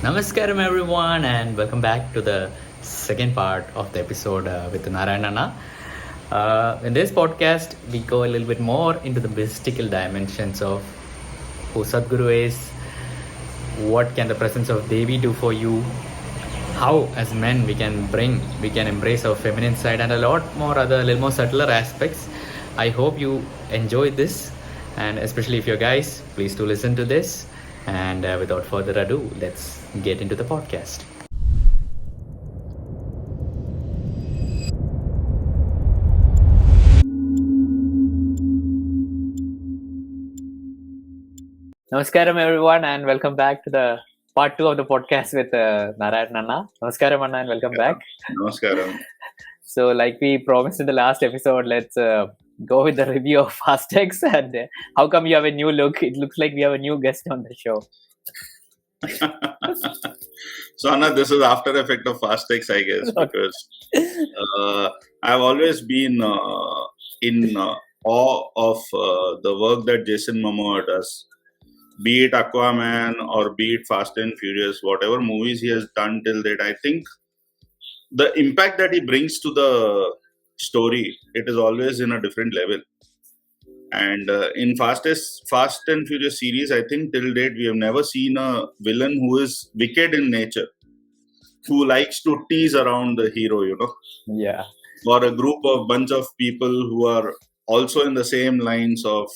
Namaskaram everyone and welcome back to the second part of the episode with Narayanan. In this podcast, we go a little bit more into the mystical dimensions of who Sadhguru is, what can the presence of Devi do for you, how as men we can embrace our feminine side and a lot more other little more subtler aspects. I hope you enjoy this, and especially if you're guys, please do listen to this. And without further ado, let's get into the podcast. Namaskaram everyone and welcome back to the part 2 of the podcast with Narayanan. Namaskaram Anna and welcome back. Namaskaram. So like we promised in the last episode, let's go with the review of Fastex. And how come you have a new look? It looks like we have a new guest on the show. So Anna, this is after effect of Fastex, I guess, because I've always been in awe of the work that Jason Momoa does. Be it Aquaman or be it Fast and Furious, whatever movies he has done till date, I think the impact that he brings to the story, it is always in a different level. And in Fast and Furious series, I think till date we have never seen a villain who is wicked in nature, who likes to tease around the hero, Yeah. or a bunch of people who are also in the same lines of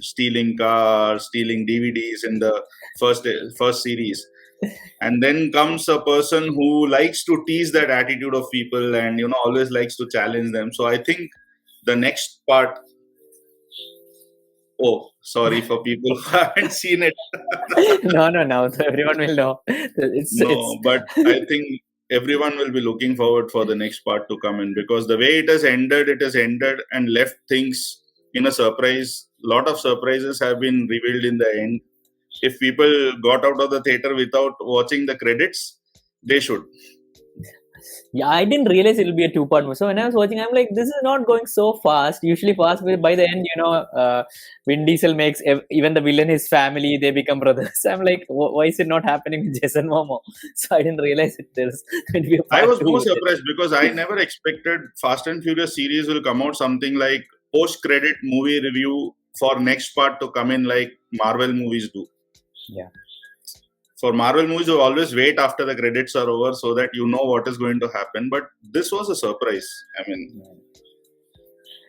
stealing cars, stealing DVDs in the first series. And then comes a person who likes to tease that attitude of people and, always likes to challenge them. So I think the next part, sorry for people who haven't seen it. No. So everyone will know. But I think everyone will be looking forward for the next part to come in, because the way it has ended and left things in a surprise. Lot of surprises have been revealed in the end. If people got out of the theater without watching the credits, they should. Yeah, I didn't realize it will be a two-part movie. So when I was watching, I'm like, this is not going so fast. Usually fast, but by the end, Vin Diesel makes even the villain, his family, they become brothers. I'm like, why is it not happening with Jason Momoa? So I didn't realize there's going to be a part I was two more with it. surprised because I never expected Fast and Furious series will come out something like post-credit movie review for next part to come in like Marvel movies do. Yeah. For Marvel movies, you always wait after the credits are over so that you know what is going to happen. But this was a surprise.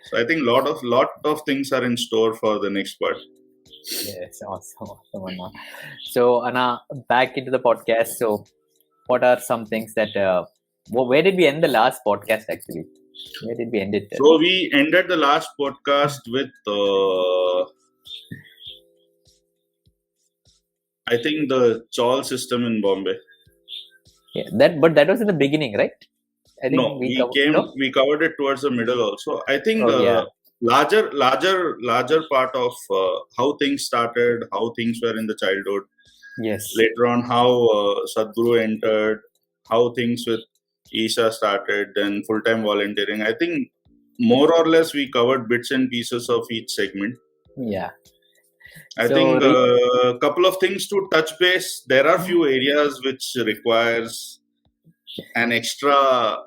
So I think lot of things are in store for the next part. Yes, awesome, Anna. So Anna, back into the podcast. So what are some things that, where did we end the last podcast actually? Where did we end it? So we ended the last podcast with... I think the chawl system in Bombay. Yeah, but that was in the beginning, right? I think we covered it towards the middle also. I think larger part of how things started, how things were in the childhood. Yes. Later on, how Sadhguru entered, how things with Isha started, then full-time volunteering. I think more or less we covered bits and pieces of each segment. Yeah. I think a couple of things to touch base. There are few areas which requires an extra,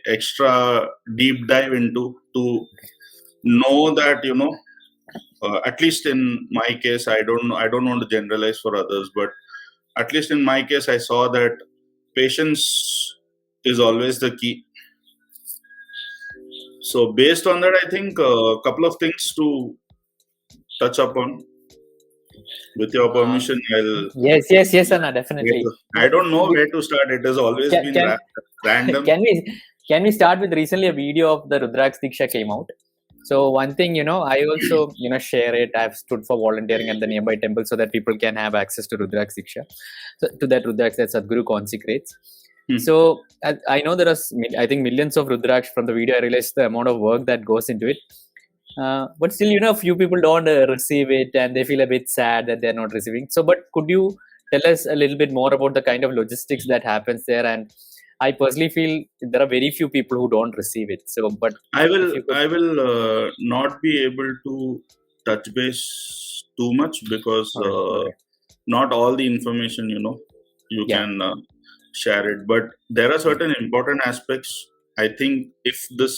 extra deep dive into to know that, at least in my case, I don't want to generalize for others, but at least in my case, I saw that patience is always the key. So based on that, I think a couple of things to touch upon. With your permission, I'll... Yes, Anna, definitely. I don't know where to start. It has always been random. Can we start with recently a video of the Rudraksha diksha came out? So one thing, I also, share it. I've stood for volunteering at the nearby temple so that people can have access to Rudraksha diksha. So to that Rudraksha that Sadhguru consecrates. So I know there are, I think, millions of Rudraksha. From the video, I realized the amount of work that goes into it. But still, a few people don't receive it and they feel a bit sad that they're not receiving. So, but could you tell us a little bit more about the kind of logistics that happens there? And I personally feel there are very few people who don't receive it. So, but I will not be able to touch base too much because not all the information, you Yeah. can share it. But there are certain important aspects. I think if this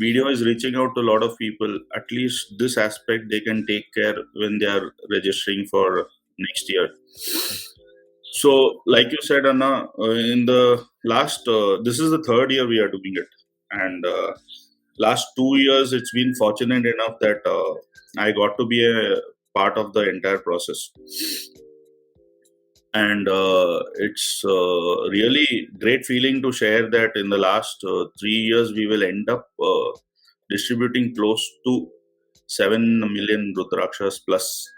video is reaching out to a lot of people, at least this aspect they can take care when they are registering for next year. So, like you said, Anna, in the last, this is the third year we are doing it. And last 2 years, it's been fortunate enough that I got to be a part of the entire process. And it's really great feeling to share that in the last 3 years, we will end up distributing close to 7 million Rudrakshas plus.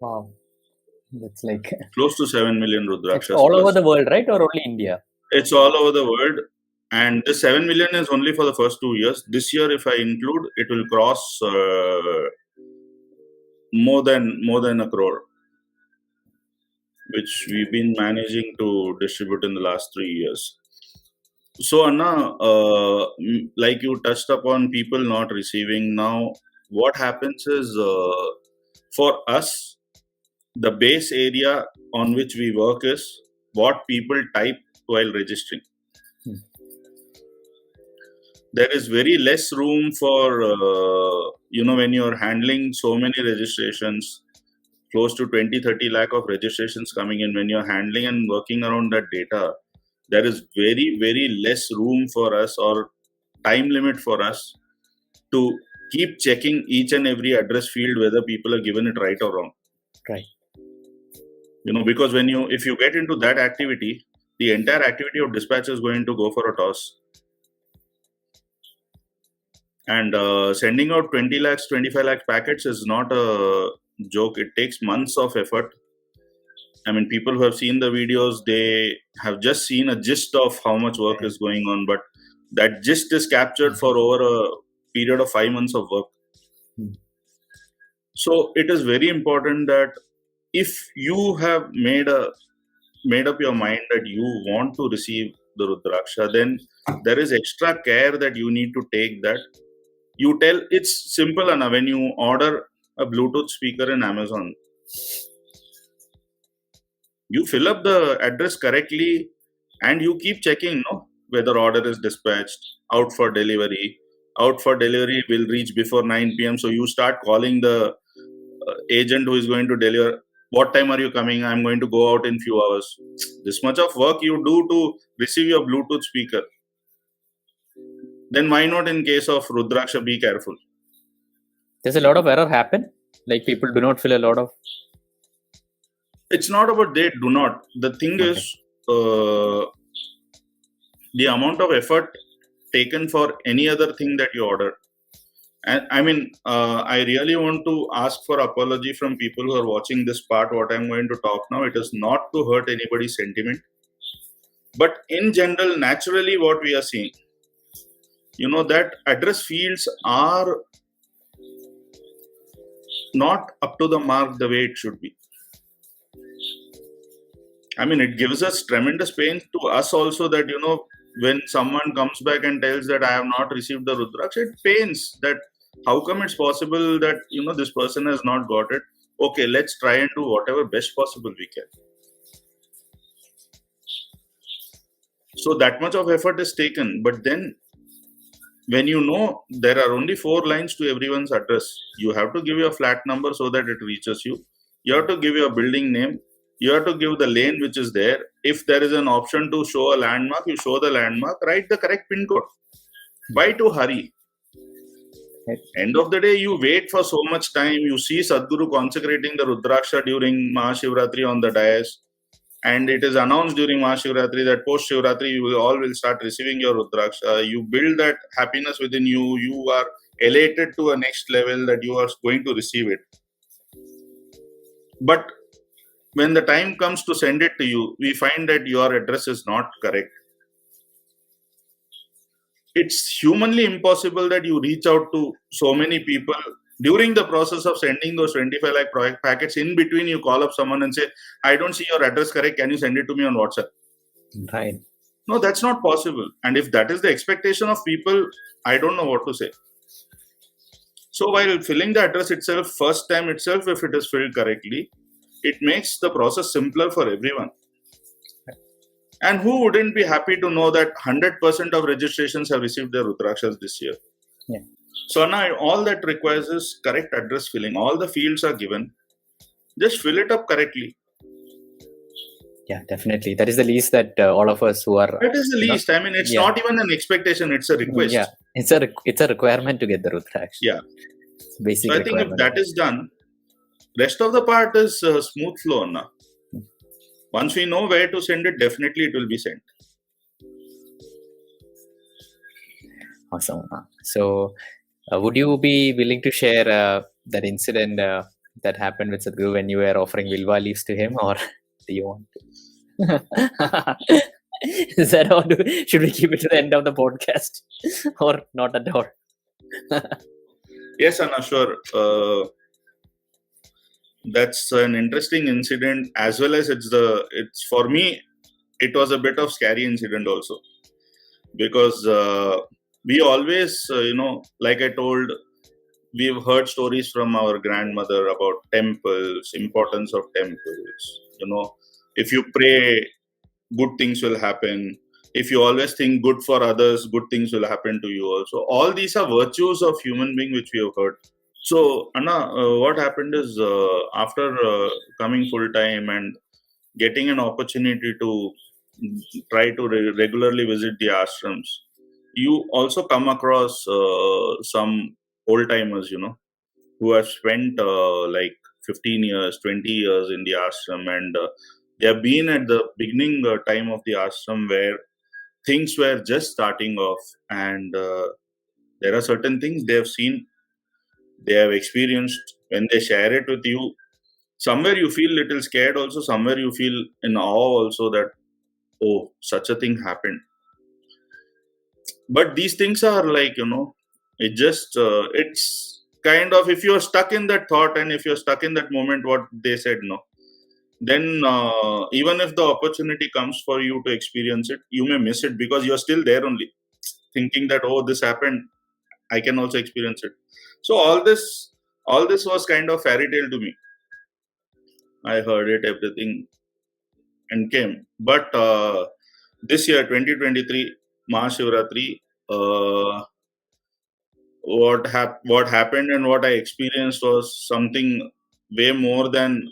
Wow. That's like Close to 7 million it's Rudrakshas all plus. over the world, right? Or only India? It's all over the world. And this 7 million is only for the first 2 years. This year, if I include, it will cross more than a crore, which we've been managing to distribute in the last 3 years. So, Anna, like you touched upon people not receiving now, what happens is for us, the base area on which we work is what people type while registering. There is very less room for, when you're handling so many registrations, close to 20-30 lakh of registrations coming in, when you're handling and working around that data, there is very, very less room for us or time limit for us to keep checking each and every address field whether people are given it right or wrong. Right. Because if you get into that activity, the entire activity of dispatch is going to go for a toss. And sending out 20 lakhs, 25 lakh packets is not a joke. It takes months of effort. I mean, people who have seen the videos, they have just seen a gist of how much work is going on, but that gist is captured for over a period of 5 months of work. So it is very important that if you have made up your mind that you want to receive the Rudraksha, then there is extra care that you need to take. That you tell, it's simple, Anna. When you order a Bluetooth speaker in Amazon, you fill up the address correctly and you keep checking whether order is dispatched, out for delivery. Out for delivery will reach before 9 p.m. So you start calling the agent who is going to deliver. What time are you coming? I'm going to go out in few hours. This much of work you do to receive your Bluetooth speaker. Then why not in case of Rudraksha, be careful. There's a lot of error happen. Like people do not fill a lot of. It's not about they do not. The thing is, the amount of effort taken for any other thing that you order. And I mean, I really want to ask for apology from people who are watching this part, what I'm going to talk now. It is not to hurt anybody's sentiment. But in general, naturally, what we are seeing, that address fields are not up to the mark the way it should be. I mean, it gives us tremendous pain to us also that, when someone comes back and tells that I have not received the Rudraksha, it pains that how come it's possible that, this person has not got it. Okay, let's try and do whatever best possible we can. So that much of effort is taken. But then when there are only 4 lines to everyone's address, you have to give your flat number so that it reaches you. You have to give your building name. You have to give the lane which is there. If there is an option to show a landmark, you show the landmark, write the correct pin code. Why to hurry? End of the day, you wait for so much time. You see Sadhguru consecrating the Rudraksha during Mahashivratri on the dais. And it is announced during Mahashivratri that post-Shivratri, you all will start receiving your Rudraksha. You build that happiness within you. You are elated to a next level that you are going to receive it. But when the time comes to send it to you, we find that your address is not correct. It's humanly impossible that you reach out to so many people. During the process of sending those 25 lakh packets, in between you call up someone and say, I don't see your address correct. Can you send it to me on WhatsApp? Right. No, that's not possible. And if that is the expectation of people, I don't know what to say. So while filling the address itself, first time itself, if it is filled correctly, it makes the process simpler for everyone. And who wouldn't be happy to know that 100% of registrations have received their Rudrakshas this year? Yeah. So now all that requires is correct address filling. All the fields are given. Just fill it up correctly. Yeah, definitely. That is the least that all of us who are. That is the least. I mean, it's not even an expectation. It's a request. Yeah, it's a requirement to get the Rudraksha. Yeah. Basic So I think if that is done, rest of the part is smooth flow now. Once we know where to send it, definitely it will be sent. Awesome. So, would you be willing to share that incident that happened with Sadhguru when you were offering Vilva leaves to him, or do you want to? Is that all? Should we keep it to the end of the podcast, or not at all? Yes, Anna, sure. That's an interesting incident, as well as it's for me, it was a bit of scary incident also, because we always, like I told, we've heard stories from our grandmother about temples, importance of temples. If you pray, good things will happen. If you always think good for others, good things will happen to you also. All these are virtues of human being which we have heard. So, Anna, what happened is after coming full time and getting an opportunity to try to regularly visit the ashrams, you also come across some old timers, who have spent like 15 years, 20 years in the ashram, and they have been at the beginning time of the ashram where things were just starting off, and there are certain things they have seen, they have experienced. When they share it with you, somewhere you feel little scared also, somewhere you feel in awe also that, oh, such a thing happened. But these things are like, it just, it's kind of, if you're stuck in that thought and if you're stuck in that moment, what they said, no, then even if the opportunity comes for you to experience it, you may miss it because you're still there only, thinking that, oh, this happened, I can also experience it. So all this was kind of fairy tale to me. I heard it, everything, and came. But this year, 2023, Mahashivratri, what happened and what I experienced was something way more than,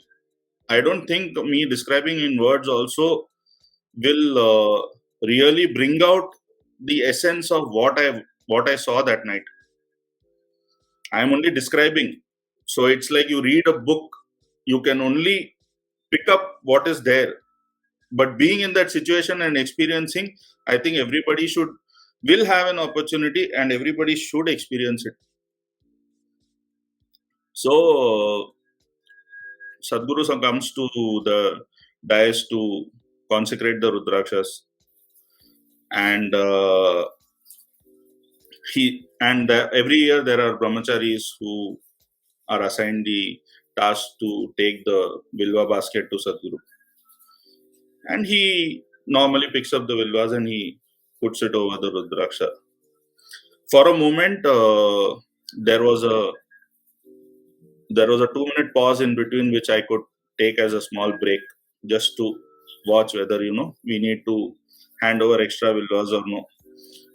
I don't think me describing in words also will really bring out the essence of what I saw that night. I'm only describing. So it's like you read a book, you can only pick up what is there. But being in that situation and experiencing, I think everybody will have an opportunity and everybody should experience it. So Sadhguru comes to the dais to consecrate the Rudrakshas, and every year there are brahmacharis who are assigned the task to take the Vilva basket to Sadhguru. And he normally picks up the Vilvas and he puts it over the Rudraksha. For a moment, there was a 2-minute pause in between, which I could take as a small break just to watch whether, we need to hand over extra Vilvas or no.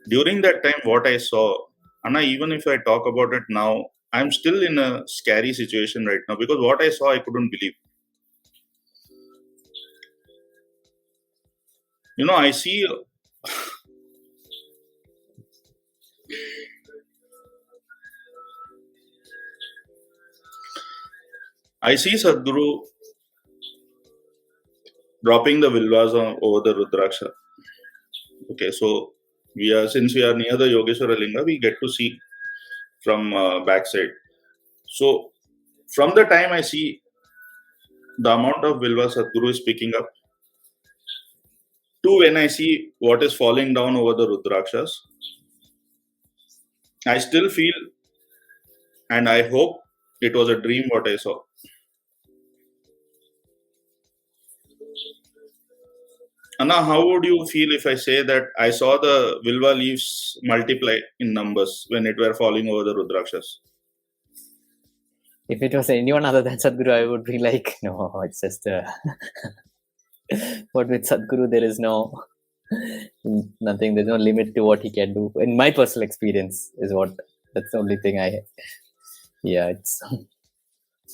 During that time, what I saw, Anna, even if I talk about it now, I'm still in a scary situation right now because what I saw, I couldn't believe. I see Sadhguru dropping the Vilvas over the Rudraksha. Okay, so since we are near the Yogeshwara Linga, we get to see from backside. So from the time I see the amount of Vilvas Sadhguru is picking up to when I see what is falling down over the Rudrakshas, I still feel, and I hope it was a dream what I saw. Anna, how would you feel if I say that I saw the Vilva leaves multiply in numbers when it were falling over the Rudrakshas? If it was anyone other than Sadhguru, I would be like, no, it's just but with Sadhguru, there is no nothing. There's no limit to what he can do. In my personal experience, that's the only thing it's.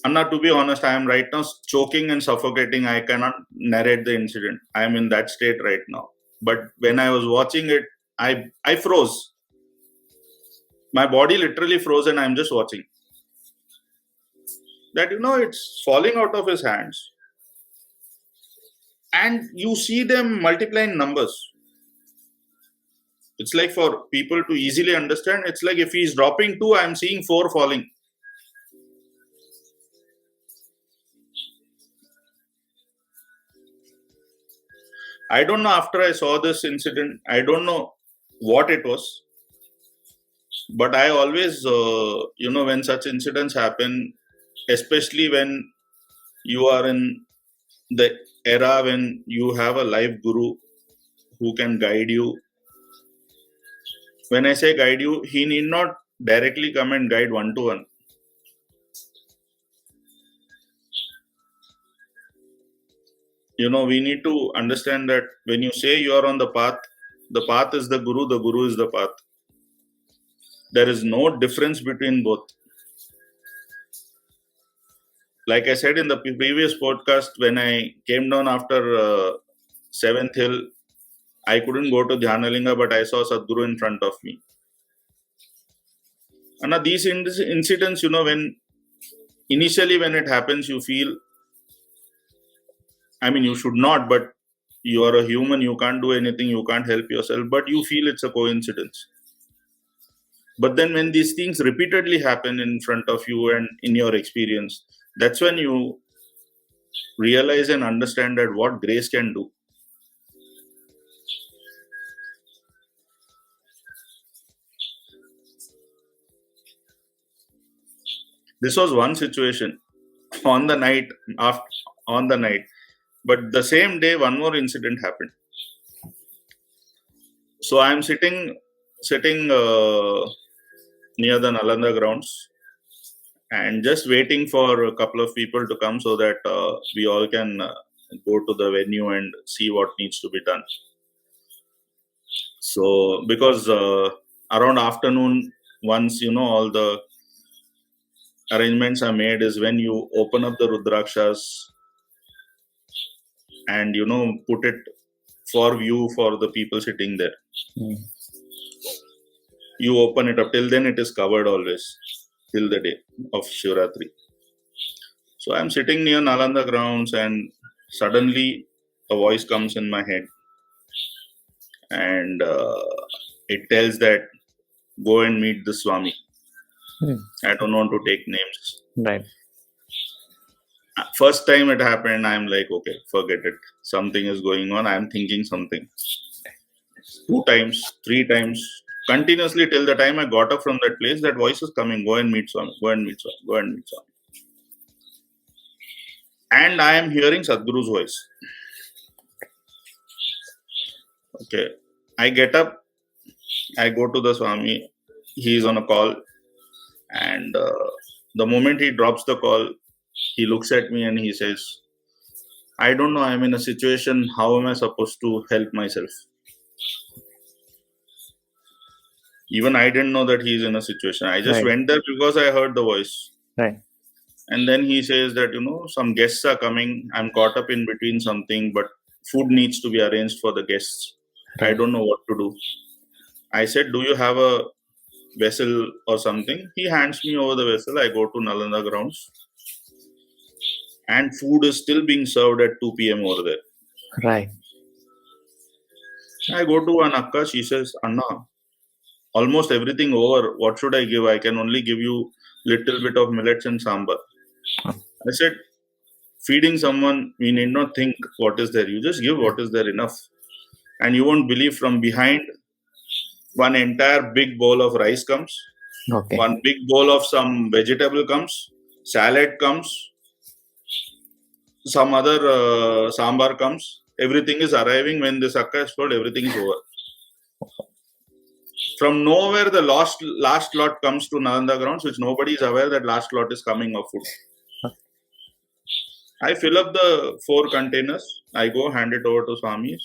Anna, to be honest, I am right now choking and suffocating. I cannot narrate the incident. I am in that state right now. But when I was watching it, I froze. My body literally froze, and I'm just watching. That, it's falling out of his hands. And you see them multiplying numbers. It's like, for people to easily understand, it's like if he's dropping 2, I'm seeing 4 falling. I don't know, after I saw this incident, I don't know what it was. But I always, when such incidents happen, especially when you are in the era when you have a live guru who can guide you. When I say guide you, he need not directly come and guide one-to-one. We need to understand that when you say you are on the path is the guru is the path. There is no difference between both. Like I said in the previous podcast, when I came down after 7th hill, I couldn't go to Dhyanalinga, but I saw Sadhguru in front of me. And these incidents, when initially when it happens, you feel, you should not, but you are a human, you can't do anything, you can't help yourself, but you feel it's a coincidence. But then when these things repeatedly happen in front of you and in your experience, that's when you realize and understand that what grace can do. This was one situation on the night, but the same day one more incident happened. So I'm sitting near the Nalanda grounds and just waiting for a couple of people to come so that we all can go to the venue and see what needs to be done. So because around afternoon, once all the arrangements are made, is when you open up the Rudrakshas and put it for view for the people sitting there. You open it up. Till then it is covered always, till the day of Shivratri. So I'm sitting near Nalanda grounds and suddenly a voice comes in my head and it tells that go and meet the Swami. I don't want to take names. Right. First time it happened, I'm like, okay, forget it. Something is going on. I'm thinking something. 2 times, 3 times, continuously till the time I got up from that place, that voice is coming, go and meet Swami, go and meet Swami, go and meet Swami. And I am hearing Sadhguru's voice. Okay. I get up, I go to the Swami, he is on a call, and the moment he drops the call, he looks at me and he says, I don't know, I'm in a situation, how am I supposed to help myself? Even I didn't know that he's in a situation. I just went there because I heard the voice. Right. And then he says that, some guests are coming. I'm caught up in between something, but food needs to be arranged for the guests. Right. I don't know what to do. I said, do you have a vessel or something? He hands me over the vessel. I go to Nalanda grounds. And food is still being served at 2 p.m. over there. Right. I go to an akka. She says, Anna, almost everything over. What should I give? I can only give you little bit of millets and sambar. I said, feeding someone, we need not think what is there. You just give what is there, enough. And you won't believe, from behind, one entire big bowl of rice comes. Okay. One big bowl of some vegetable comes. Salad comes. Some other sambar comes. Everything is arriving. When this akka is told, everything is over. From nowhere, the last lot comes to Nalanda grounds, which nobody is aware that last lot is coming of food. I fill up the 4 containers. I go hand it over to Swami,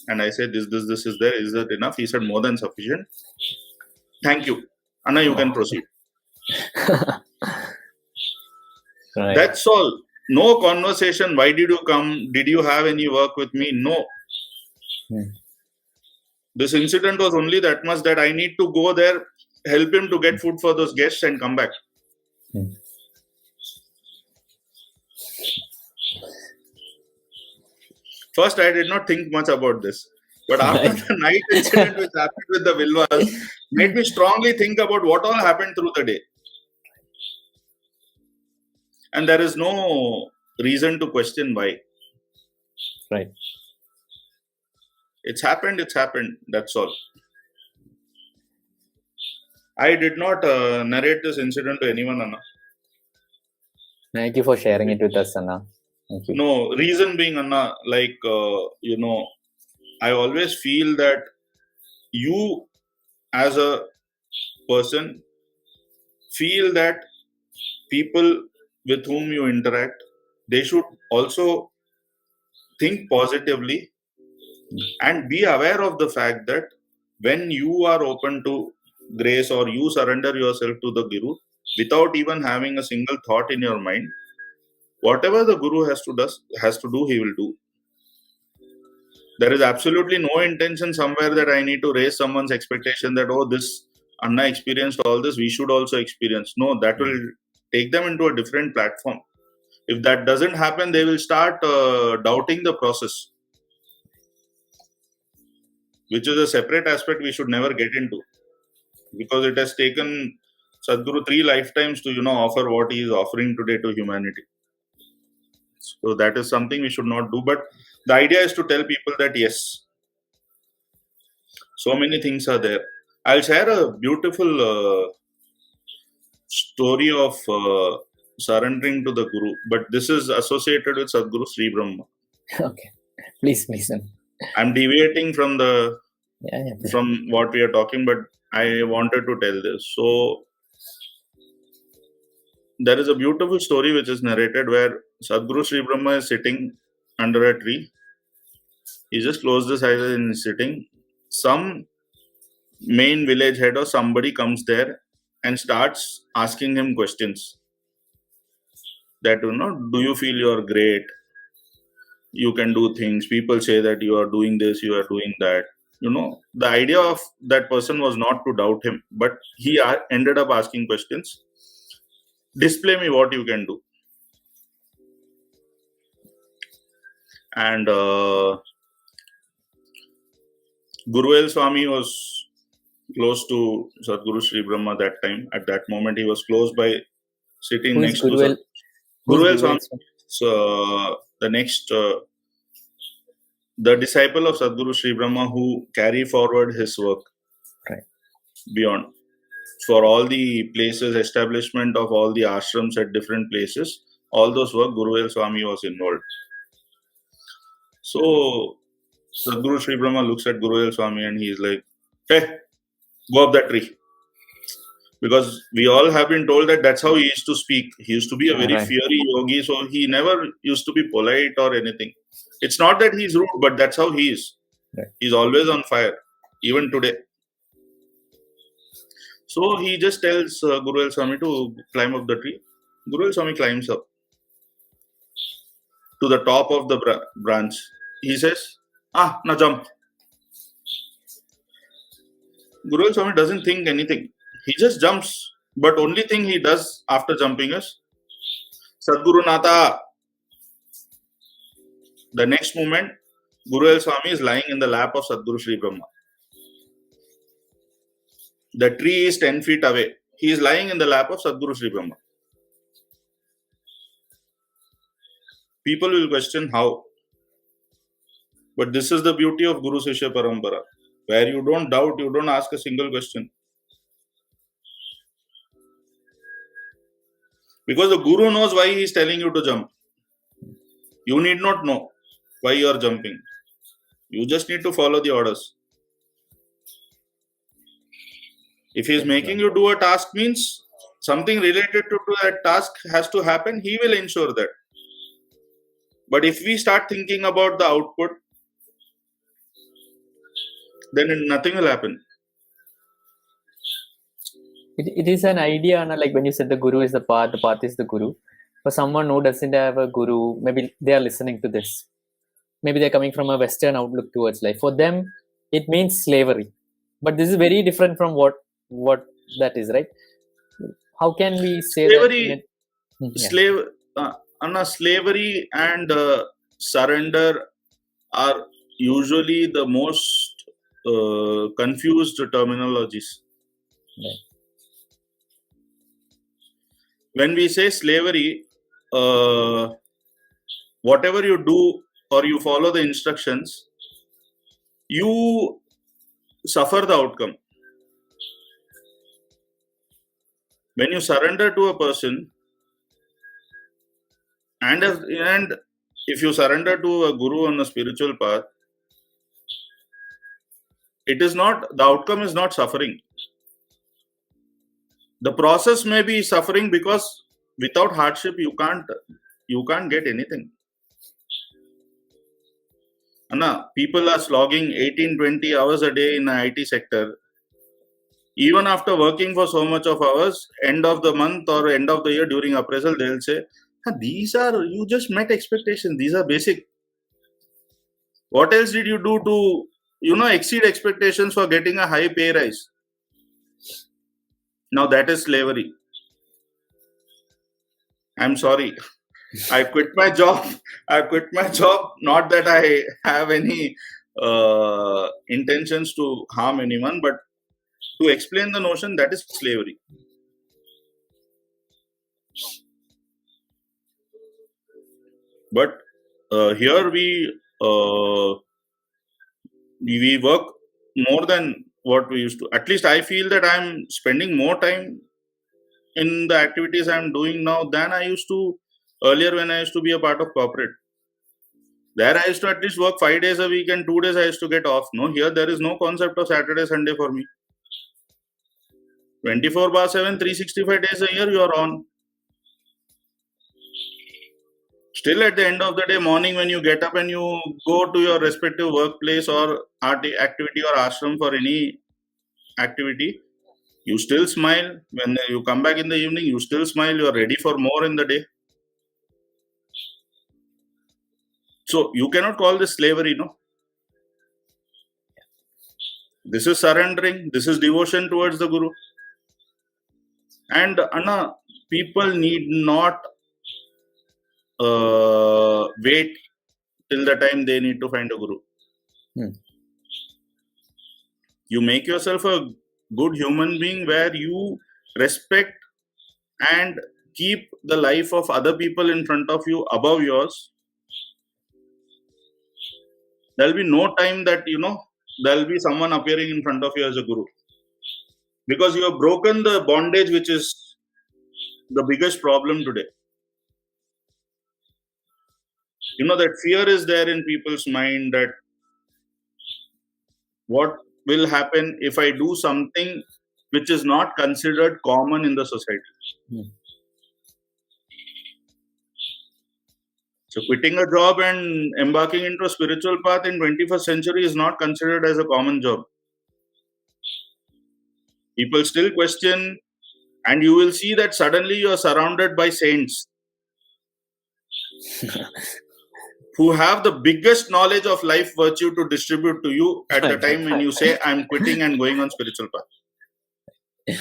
and I say, this is there. Is that enough? He said, more than sufficient. Thank you. Anna, you can proceed. Right. That's all. No conversation. Why did you come? Did you have any work with me? No. This incident was only that much that I need to go there, help him to get food for those guests and come back. First, I did not think much about this. But after the night incident which happened with the Vilvas, made me strongly think about what all happened through the day. And there is no reason to question why. Right. It's happened. That's all. I did not narrate this incident to anyone, Anna. Thank you for sharing it with us, Anna. Thank you. No, reason being, Anna, like, I always feel that you as a person feel that people with whom you interact, they should also think positively and be aware of the fact that when you are open to grace or you surrender yourself to the Guru without even having a single thought in your mind, whatever the Guru has to do, he will do. There is absolutely no intention somewhere that I need to raise someone's expectation that, oh, this Anna experienced all this, we should also experience. No, that will take them into a different platform. If that doesn't happen, they will start doubting the process, which is a separate aspect we should never get into, because it has taken Sadhguru 3 lifetimes to offer what he is offering today to humanity. So that is something we should not do. But the idea is to tell people that yes, so many things are there. I'll share a beautiful story of surrendering to the Guru, but this is associated with Sadhguru Sri Brahma. Okay, please. I'm deviating from from what we are talking, but I wanted to tell this. So there is a beautiful story which is narrated where Sadhguru Sri Brahma is sitting under a tree. He just closed his eyes and is sitting. Some main village head or somebody comes there and starts asking him questions. That, do you feel you are great? You can do things. People say that you are doing this, you are doing that. The idea of that person was not to doubt him, but he ended up asking questions. Display me what you can do. And Guruvel Swami was close to Sadhguru Sri Brahma that time. At that moment, he was close by sitting next to Guruvel Swami. So the disciple of Sadhguru Sri Brahma who carry forward his work beyond. For all the places, establishment of all the ashrams at different places, all those work, Guruvel Swami was involved. So Sadhguru Sri Brahma looks at Guruvel Swami and he is like, hey, go up that tree. Because we all have been told that that's how he used to speak. He used to be a very fiery yogi, so he never used to be polite or anything. It's not that he's rude, but that's how he is. Right. He's always on fire, even today. So he just tells Guruvel Swami to climb up the tree. Guruvel Swami climbs up to the top of the branch. He says, now jump. Guruvel Swami doesn't think anything. He just jumps. But only thing he does after jumping is, Sadhguru Nata. The next moment, Guruvel Swami is lying in the lap of Sadhguru Sri Brahma. The tree is 10 feet away. He is lying in the lap of Sadhguru Sri Brahma. People will question how. But this is the beauty of Guru Sishya Parampara, where you don't doubt, you don't ask a single question. Because the Guru knows why he is telling you to jump. You need not know why you are jumping. You just need to follow the orders. If he is making you do a task, means something related to that task has to happen, he will ensure that. But if we start thinking about the output, then nothing will happen. It is an idea, like when you said the guru is the path is the guru. For someone who doesn't have a guru, maybe they are listening to this. Maybe they're coming from a Western outlook towards life. For them, it means slavery. But this is very different from what that is, right? How can we say slavery, that? Slavery and surrender are usually the most confused terminologies. Right. When we say slavery, whatever you do or you follow the instructions, you suffer the outcome. When you surrender to a person, and if you surrender to a guru on a spiritual path, the outcome is not suffering. The process may be suffering because without hardship you can't get anything. Anna, people are slogging 18-20 hours a day in the IT sector. Even after working for so much of hours, end of the month or end of the year during appraisal, they'll say, you just met expectations. These are basic. What else did you do to, exceed expectations for getting a high pay rise? Now that is slavery. I'm sorry. I quit my job. Not that I have any intentions to harm anyone, but to explain the notion, that is slavery. But here we work more than what we used to. At least I feel that I'm spending more time in the activities I'm doing now than I used to earlier when I used to be a part of corporate. There I used to at least work 5 days a week and 2 days I used to get off. No, here there is no concept of Saturday, Sunday for me. 24/7, 365 days a year you are on. Still at the end of the day, morning when you get up and you go to your respective workplace or activity or ashram for any activity, you still smile. When you come back in the evening, you still smile. You are ready for more in the day. So you cannot call this slavery, no? This is surrendering. This is devotion towards the Guru. And Anna, people need not wait till the time they need to find a Guru. You make yourself a good human being where you respect and keep the life of other people in front of you above yours. There will be no time that, there will be someone appearing in front of you as a Guru. Because you have broken the bondage, which is the biggest problem today. That fear is there in people's mind that what will happen if I do something which is not considered common in the society. So quitting a job and embarking into a spiritual path in 21st century is not considered as a common job. People still question, and you will see that suddenly you are surrounded by saints who have the biggest knowledge of life virtue to distribute to you at the time when you say, I'm quitting and going on spiritual path.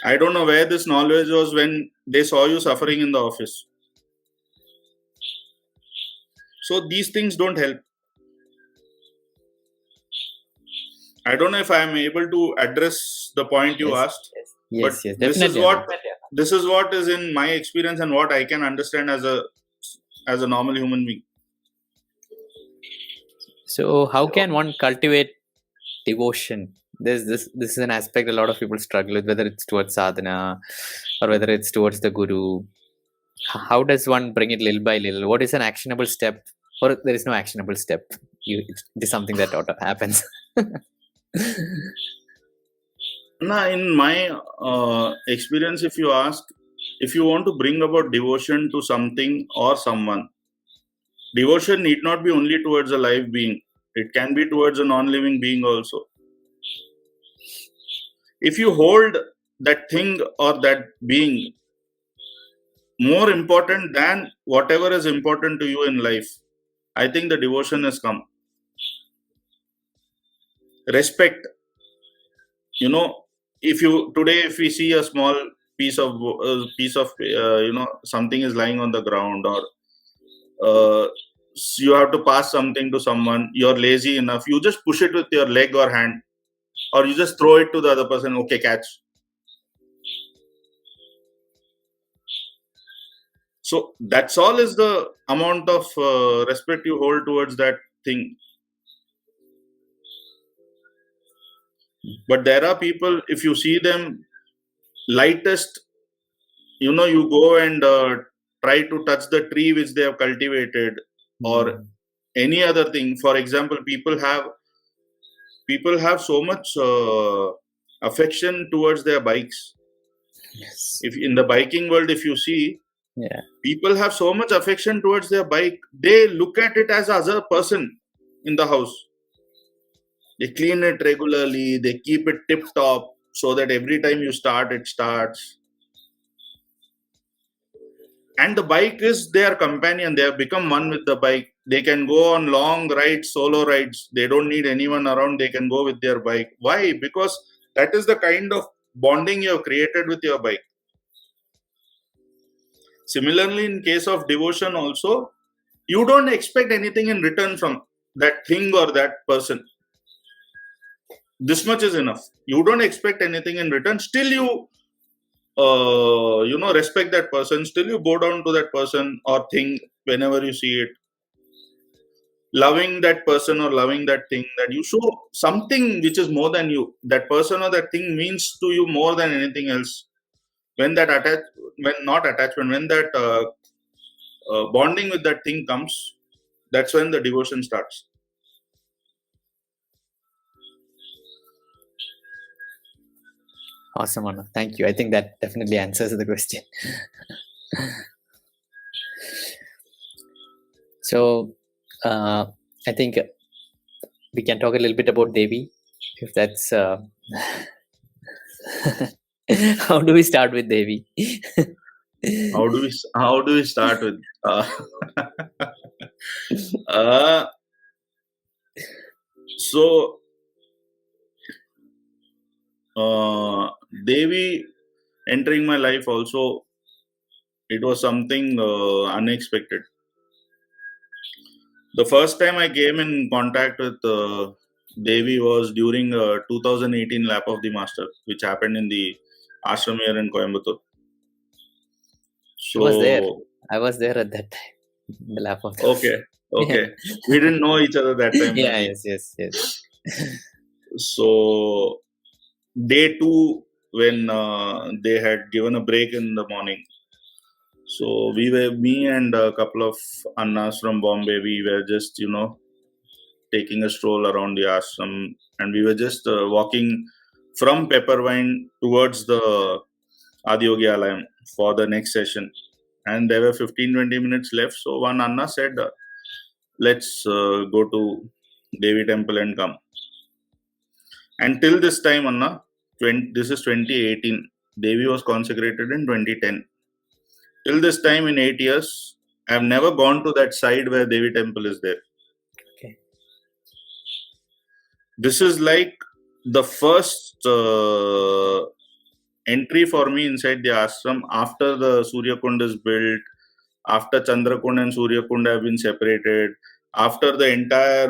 I don't know where this knowledge was when they saw you suffering in the office. So these things don't help. I don't know if I am able to address the point you asked. Yes, but definitely. This is what is in my experience and what I can understand as a normal human being. So how can one cultivate devotion? This is an aspect a lot of people struggle with, whether it's towards sadhana or whether it's towards the Guru. How does one bring it little by little? What is an actionable step? Or there is no actionable step. It is something that happens. Now, in my experience, if you ask, if you want to bring about devotion to something or someone, devotion need not be only towards a live being. It can be towards a non-living being also. If you hold that thing or that being more important than whatever is important to you in life, I think the devotion has come. Respect. If you today, if we see a small piece of something is lying on the ground, or uh, you have to pass something to someone, you're lazy enough, you just push it with your leg or hand, or you just throw it to the other person. Okay, catch. So that's all is the amount of respect you hold towards that thing. But there are people, if you see them, lightest, you go and try to touch the tree which they have cultivated, or any other thing. For example, people have so much affection towards their bikes. Yes. If in the biking world, if you see, Yeah. people have so much affection towards their bike, they look at it as a person in the house. They clean it regularly, they keep it tip top, so that every time you start, it starts. And the bike is their companion. They have become one with the bike. They can go on long rides, solo rides. They don't need anyone around. They can go with their bike. Why? Because that is the kind of bonding you have created with your bike. Similarly, in case of devotion also, you don't expect anything in return from that thing or that person. This much is enough. You don't expect anything in return. Still you respect that person. Still you bow down to that person or thing whenever you see it. Loving that person or loving that thing, that you show something which is more than you. That person or that thing means to you more than anything else. When that when not attachment, when that bonding with that thing comes, that's when the devotion starts. Awesome, Anna. Thank you. I think that definitely answers the question. So, I think we can talk a little bit about Devi, if that's. How do we start with Devi? How do we start with uh, so Devi entering my life also, it was something unexpected. The first time I came in contact with Devi was during 2018 Lap of the Master, which happened in the ashram here in Coimbatore. I was there. So I was there at that time. The lap of the okay, we didn't know each other that time. Yeah, Maybe. yes. So day two, when they had given a break in the morning, so me and a couple of annas from Bombay, we were just taking a stroll around the ashram, and we were just walking from Peppervine towards the Adiyogi Alayam for the next session. And there were 15-20 minutes left. So one Anna said, let's go to Devi temple and come. And till this time, Anna, this is 2018. Devi was consecrated in 2010. Till this time, in 8 years, I have never gone to that side where Devi temple is there. Okay. This is like the first entry for me inside the ashram after the Surya Kund is built, after Chandrakund and Surya Kund have been separated, after the entire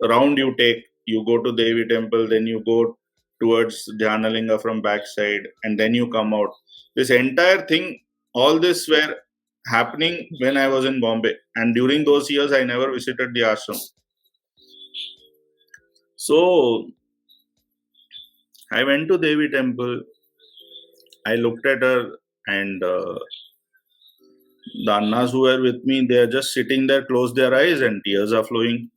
round you take, you go to Devi temple, then you go towards Jhanalinga from backside, and then you come out. This entire thing, all this were happening when I was in Bombay, and during those years I never visited the ashram. So I went to Devi temple, I looked at her, and the annas who were with me, they are just sitting there, close their eyes, and tears are flowing.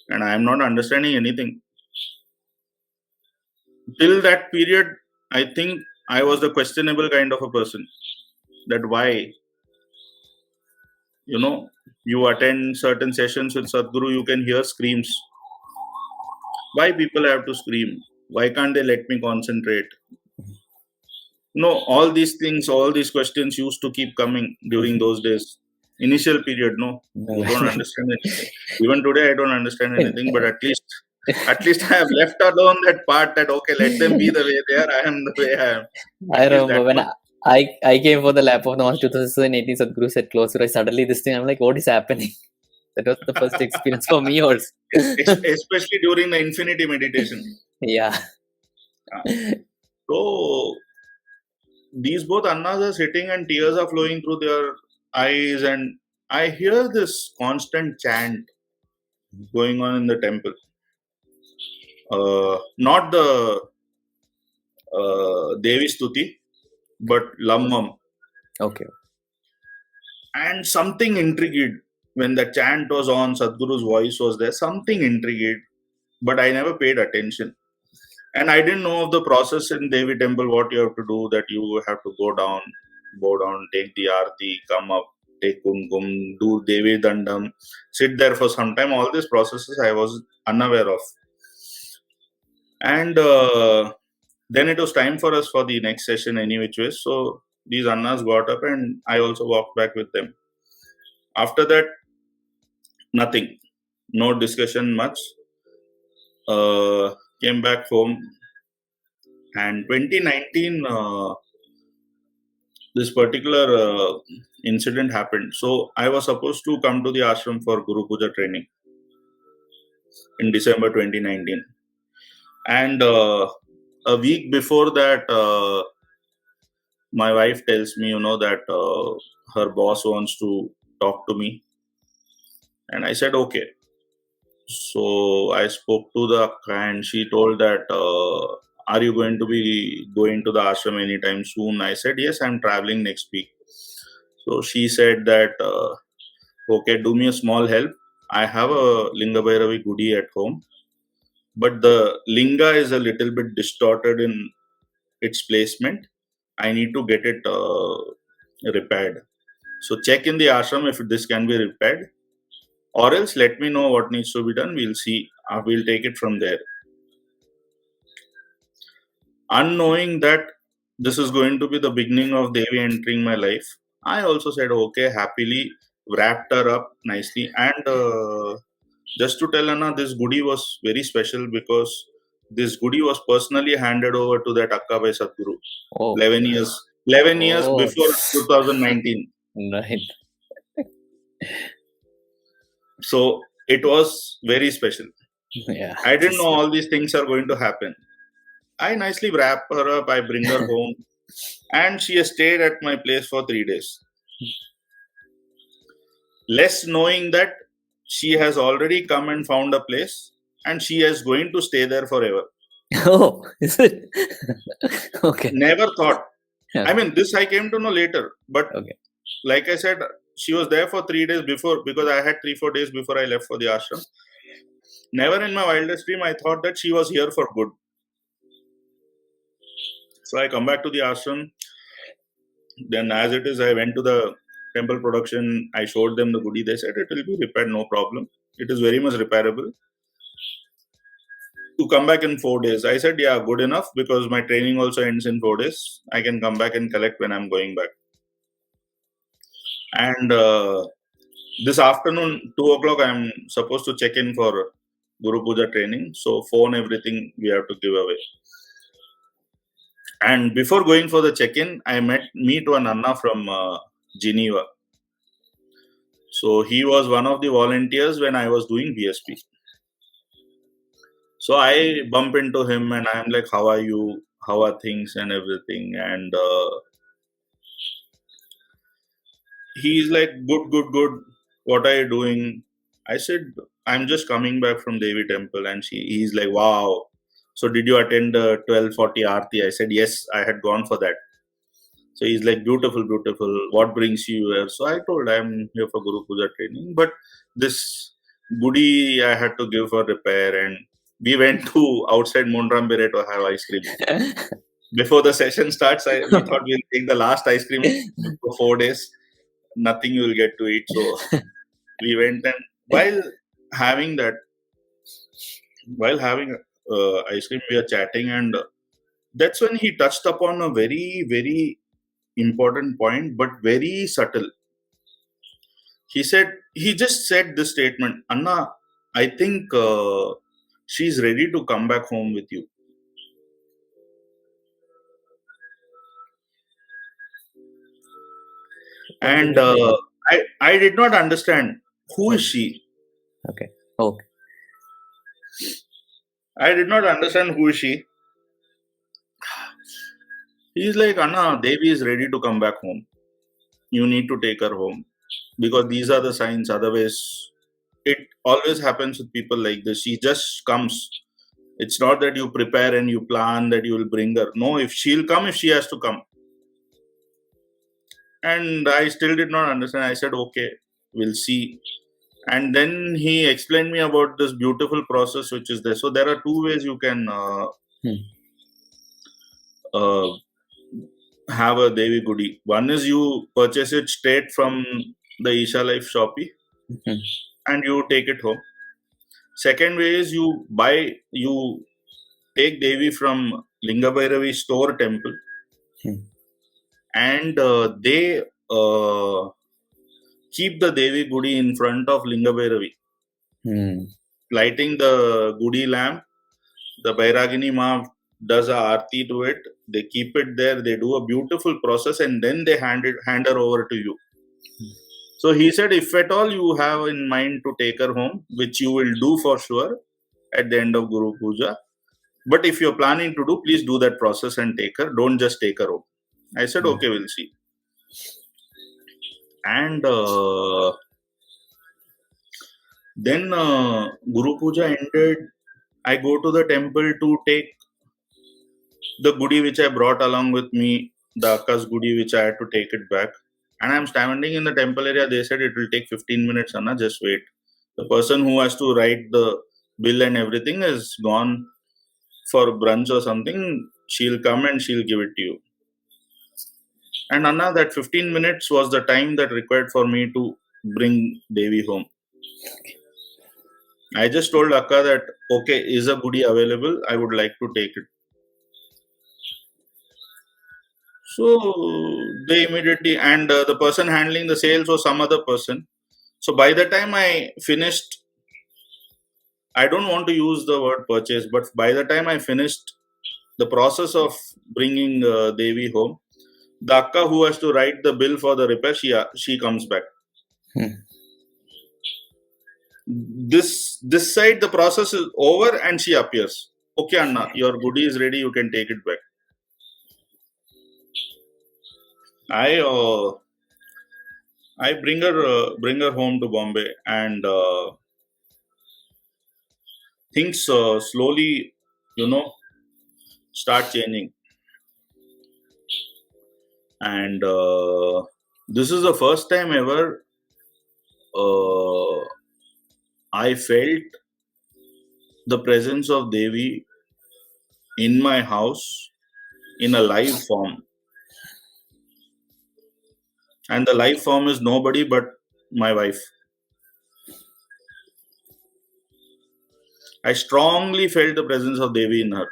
And I am not understanding anything. till that period, I think I was the questionable kind of a person. That why, you attend certain sessions with Sadhguru, you can hear screams. Why people have to scream? Why can't they let me concentrate? No, all these things, all these questions used to keep coming during those days. Initial period, no, you don't understand anything. Even today, I don't understand anything. But at least I have left alone that part. That okay, let them be the way they are. I am the way I am. I At least remember that when much. I came for the lap of knowledge 2018, Sadhguru said close your eyes. Suddenly this thing, I'm like, what is happening? That was the first experience for me also. Especially during the infinity meditation. Yeah. So these both annas are sitting and tears are flowing through their eyes, and I hear this constant chant going on in the temple. Not the Devi Stuti, but Lammam. Okay. And something intrigued when the chant was on, Sadhguru's voice was there, something intrigued, but I never paid attention. And I didn't know of the process in Devi temple, what you have to do, that you have to bow down, take the arti, come up, take kumkum, do Devi Dandam, sit there for some time. All these processes I was unaware of. And then it was time for us for the next session any which way. So these annas got up and I also walked back with them. After that, nothing. No discussion much. Came back home. And 2019, this particular incident happened. So I was supposed to come to the ashram for Guru Puja training in December 2019. And a week before that, my wife tells me, that her boss wants to talk to me. And I said, okay. So I spoke to the akka and she told that, are you going to be going to the ashram anytime soon? I said, yes, I'm traveling next week. So she said that, okay, do me a small help. I have a Linga Bhairavi Gudi at home, but the Linga is a little bit distorted in its placement. I need to get it repaired. So check in the ashram if this can be repaired, or else let me know what needs to be done. We'll see. We'll take it from there. Unknowing that this is going to be the beginning of Devi entering my life, I also said okay, happily wrapped her up nicely. And just to tell Anna, this Gudi was very special because this Gudi was personally handed over to that Akka by Sadhguru. Oh. 11 years Oh. before 2019. Right. So it was very special. Yeah. I didn't know all these things are going to happen. I nicely wrap her up, I bring her home, and she has stayed at my place for 3 days. Less knowing that she has already come and found a place and she is going to stay there forever. Oh, is it? Okay. Never thought. Yeah. I mean, this I came to know later. But Okay. like I said, she was there for 3 days before, because I had 3-4 days before I left for the ashram. Never in my wildest dream I thought that she was here for good. So I come back to the ashram. Then as it is, I went to the temple production. I showed them the Gudi. They said it will be repaired, no problem. It is very much repairable. To come back in 4 days. I said, yeah, good enough, because my training also ends in 4 days. I can come back and collect when I'm going back. And this afternoon, 2 o'clock, I'm supposed to check in for Guru Puja training. So phone, everything we have to give away. And before going for the check-in, I meet one Anna from Geneva. So he was one of the volunteers when I was doing BSP. So I bump into him and I'm like, how are you? How are things and everything? And he's like, good. What are you doing? I said, I'm just coming back from Devi temple. And he's like, wow. So did you attend the 1240 Aarti? I said, yes, I had gone for that. So he's like, beautiful. What brings you here? So I told, I'm here for Guru Puja training. But this Gudi I had to give for repair, and we went to outside Monrambire to have ice cream. Before the session starts, we thought we'll take the last ice cream for 4 days. Nothing you will get to eat. So we went, and while having ice cream, we are chatting, and that's when he touched upon a very, very important point, but very subtle. He just said this statement, Anna, I think she's ready to come back home with you. And I did not understand who is she. Okay. I did not understand who is she. He's like, Anna, Devi is ready to come back home. You need to take her home. Because these are the signs. Otherwise, it always happens with people like this. She just comes. It's not that you prepare and you plan that you will bring her. No, if she'll come, if she has to come. And I still did not understand. I said, okay, we'll see. And then he explained me about this beautiful process which is there. So there are two ways you can have a Devi Gudi. One is you purchase it straight from the Isha Life Shopee and you take it home. Second way is you take Devi from Linga Bhairavi store temple and they keep the Devi Gudi in front of Linga Bhairavi, lighting the Gudi lamp. The Bairagini Ma does a arti to it. They keep it there. They do a beautiful process and then they hand her over to you. So he said, if at all you have in mind to take her home, which you will do for sure at the end of Guru Puja, but if you're planning to do, please do that process and take her. Don't just take her home. I said, okay, we'll see. And then Guru Puja ended. I go to the temple to take the Gudi which I brought along with me, the Akka's Gudi which I had to take it back. And I'm standing in the temple area. They said it will take 15 minutes, Anna, just wait. The person who has to write the bill and everything is gone for brunch or something. She'll come and she'll give it to you. And Anna, that 15 minutes was the time that required for me to bring Devi home. I just told Akka that, okay, is a Gudi available? I would like to take it. So they immediately, and the person handling the sales was some other person. So by the time I finished, I don't want to use the word purchase, but by the time I finished the process of bringing Devi home, the Akka who has to write the bill for the repair, she comes back. This side, the process is over and she appears. Okay, Anna, your Gudi is ready. You can take it back. I bring her home to Bombay, and things slowly, start changing. And this is the first time ever I felt the presence of Devi in my house in a live form. And the live form is nobody but my wife. I strongly felt the presence of Devi in her.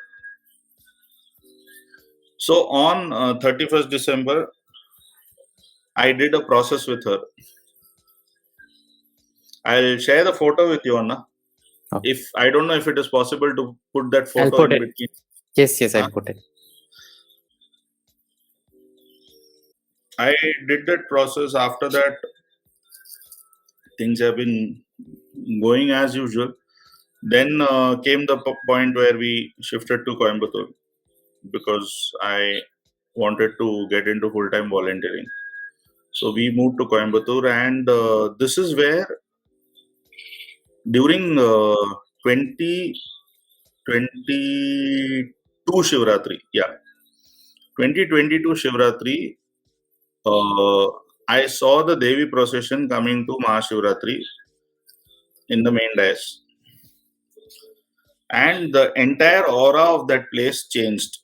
So on 31st December, I did a process with her. I'll share the photo with you, Anna. Okay. If I don't know if it is possible to put that photo in between. Yes, I'll put it. I did that process. After that, things have been going as usual. Then came the point where we shifted to Coimbatore because I wanted to get into full-time volunteering. So we moved to Coimbatore, and this is where during 2022 Shivratri, 2022 Shivratri, I saw the Devi Procession coming to Mahashivratri in the main dais. And the entire aura of that place changed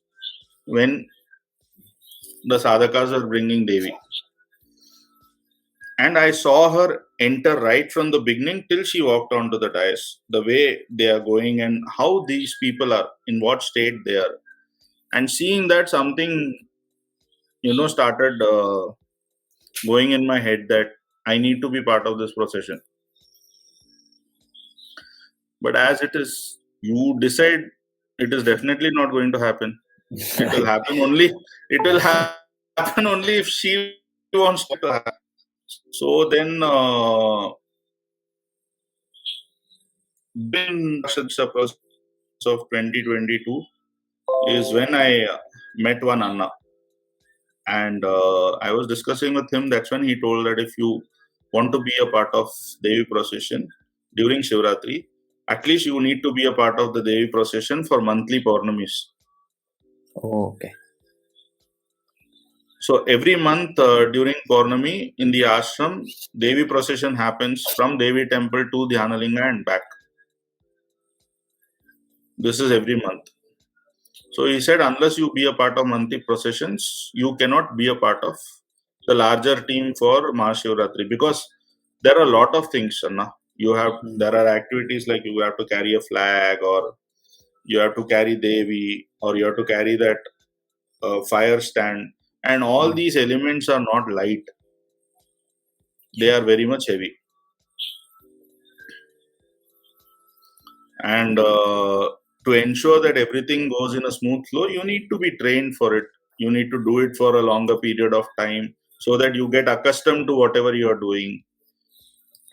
when the sadhakas were bringing Devi. And I saw her enter right from the beginning till she walked onto the dais. The way they are going and how these people are, in what state they are. And seeing that, something, started going in my head that I need to be part of this procession. But as it is, you decide it is definitely not going to happen. It will happen only. It will happen only if she wants to happen. So then, during the process of 2022 is when I met one Anna, and I was discussing with him. That's when he told that if you want to be a part of Devi Procession during Shivratri, at least you need to be a part of the Devi Procession for monthly Paurnamis. Oh, okay. So every month during Paurnami in the ashram, Devi Procession happens from Devi Temple to Dhyanalinga and back. This is every month. So he said, unless you be a part of monthly processions, you cannot be a part of the larger team for Mahashivratri, because there are a lot of things, Anna. There are activities like you have to carry a flag, or you have to carry Devi, or you have to carry that fire stand, and all these elements are not light. They are very much heavy. And to ensure that everything goes in a smooth flow, you need to be trained for it. You need to do it for a longer period of time so that you get accustomed to whatever you are doing.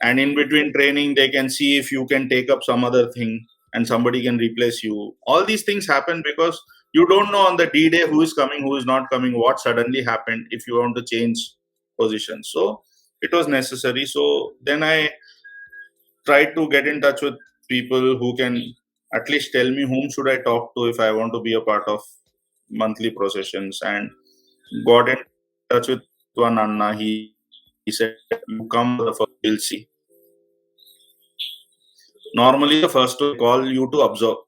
And in between training, they can see if you can take up some other thing and somebody can replace you. All these things happen because you don't know on the D-Day who is coming, who is not coming, what suddenly happened if you want to change positions. So it was necessary. So then I tried to get in touch with people who can at least tell me whom should I talk to if I want to be a part of monthly processions, and got in touch with one Anna. He said, you come for the first, we'll see. Normally the first will call you to observe.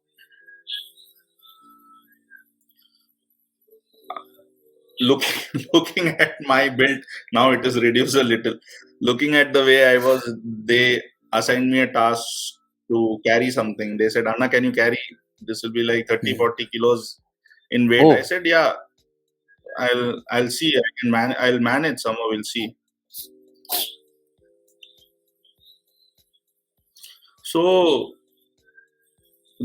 Looking at my build, now it is reduced a little. Looking at the way I was, they assigned me a task to carry something. They said, Anna, can you carry? This will be like 30-40 kilos in weight. I said, yeah, I'll see. I'll manage. Somehow we'll see. So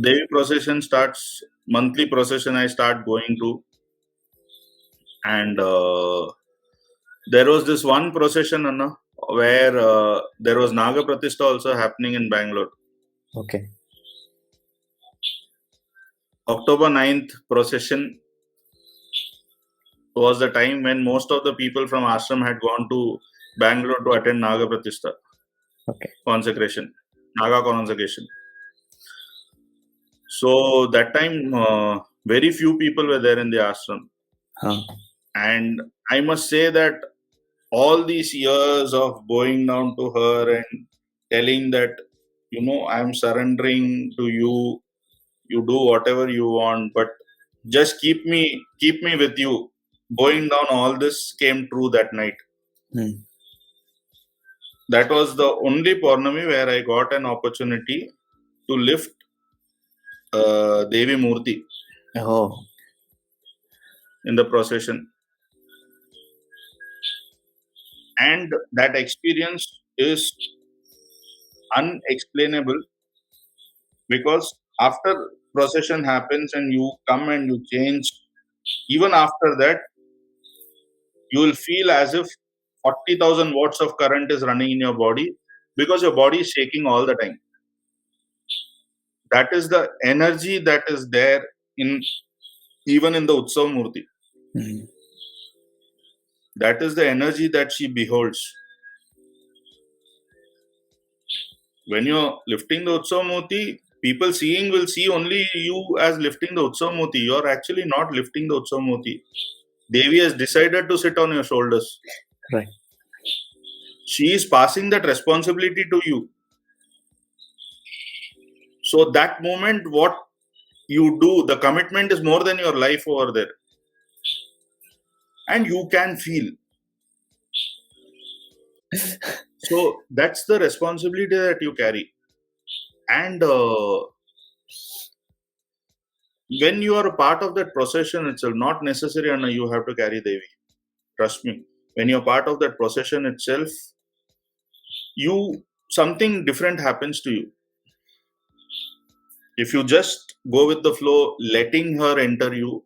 Devi procession starts. Monthly procession I start going to, and there was this one procession, Anna, where there was Naga Pratishtha also happening in Bangalore. Okay. October 9th procession was the time when most of the people from ashram had gone to Bangalore to attend Naga Pratishtha. Okay. Consecration, Naga consecration. So that time, very few people were there in the ashram. And I must say that all these years of going down to her and telling that, I'm surrendering to you, you do whatever you want, but just keep me with you. Going down, all this came true that night. That was the only Paurnami where I got an opportunity to lift Devi Murti in the procession. And that experience is unexplainable, because after procession happens and you come and you change, even after that, you will feel as if 40,000 watts of current is running in your body, because your body is shaking all the time. That is the energy that is there even in the Utsav Murti. That is the energy that she beholds. When you're lifting the Utsav Murti, people will see only you as lifting the Utsav Murti. You're actually not lifting the Utsav Murti. Devi has decided to sit on your shoulders. Right. She is passing that responsibility to you. So that moment, what you do. The commitment is more than your life over there. And you can feel. So that's the responsibility that you carry. And when you are a part of that procession itself, not necessary, Anna, you have to carry Devi. Trust me. When you're part of that procession itself, something different happens to you. If you just go with the flow, letting her enter you,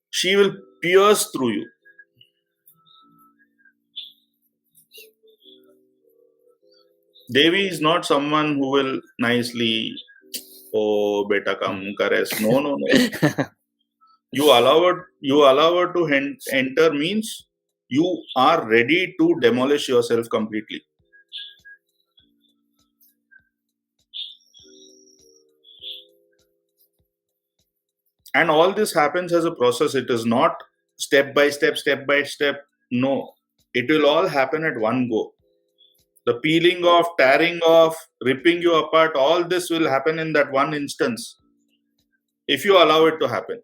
she will pierce through you. Devi is not someone who will nicely, oh, beta come, caress. No, no, no. You allow her to enter means you are ready to demolish yourself completely. And all this happens as a process. It is not step by step, step by step. No, it will all happen at one go. The peeling off, tearing off, ripping you apart, all this will happen in that one instance if you allow it to happen.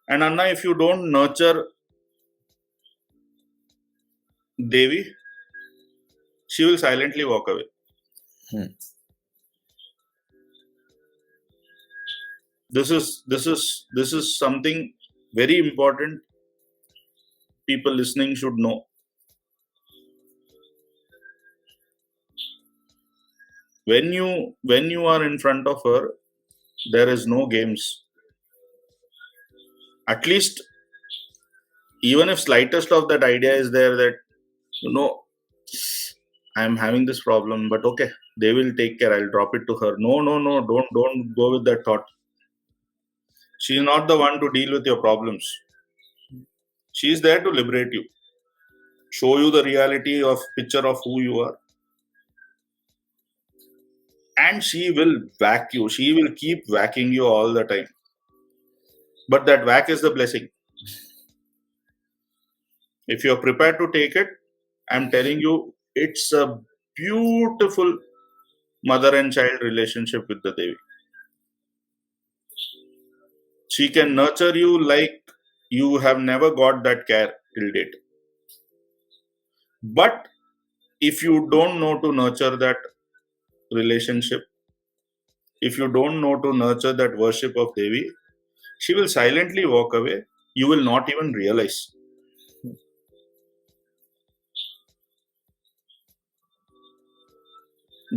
And Anna, if you don't nurture Devi, she will silently walk away. This is something very important people listening should know. When you are in front of her, there is no games. At least, even if slightest of that idea is there that, I am having this problem, but okay, they will take care. I'll drop it to her. No, don't go with that thought. She is not the one to deal with your problems. She is there to liberate you, show you the reality of picture of who you are. And she will whack you. She will keep whacking you all the time. But that whack is the blessing. If you're prepared to take it, I'm telling you, it's a beautiful mother and child relationship with the Devi. She can nurture you like you have never got that care till date. But if you don't know to nurture that relationship, if you don't know to nurture that worship of Devi, she will silently walk away. You will not even realize.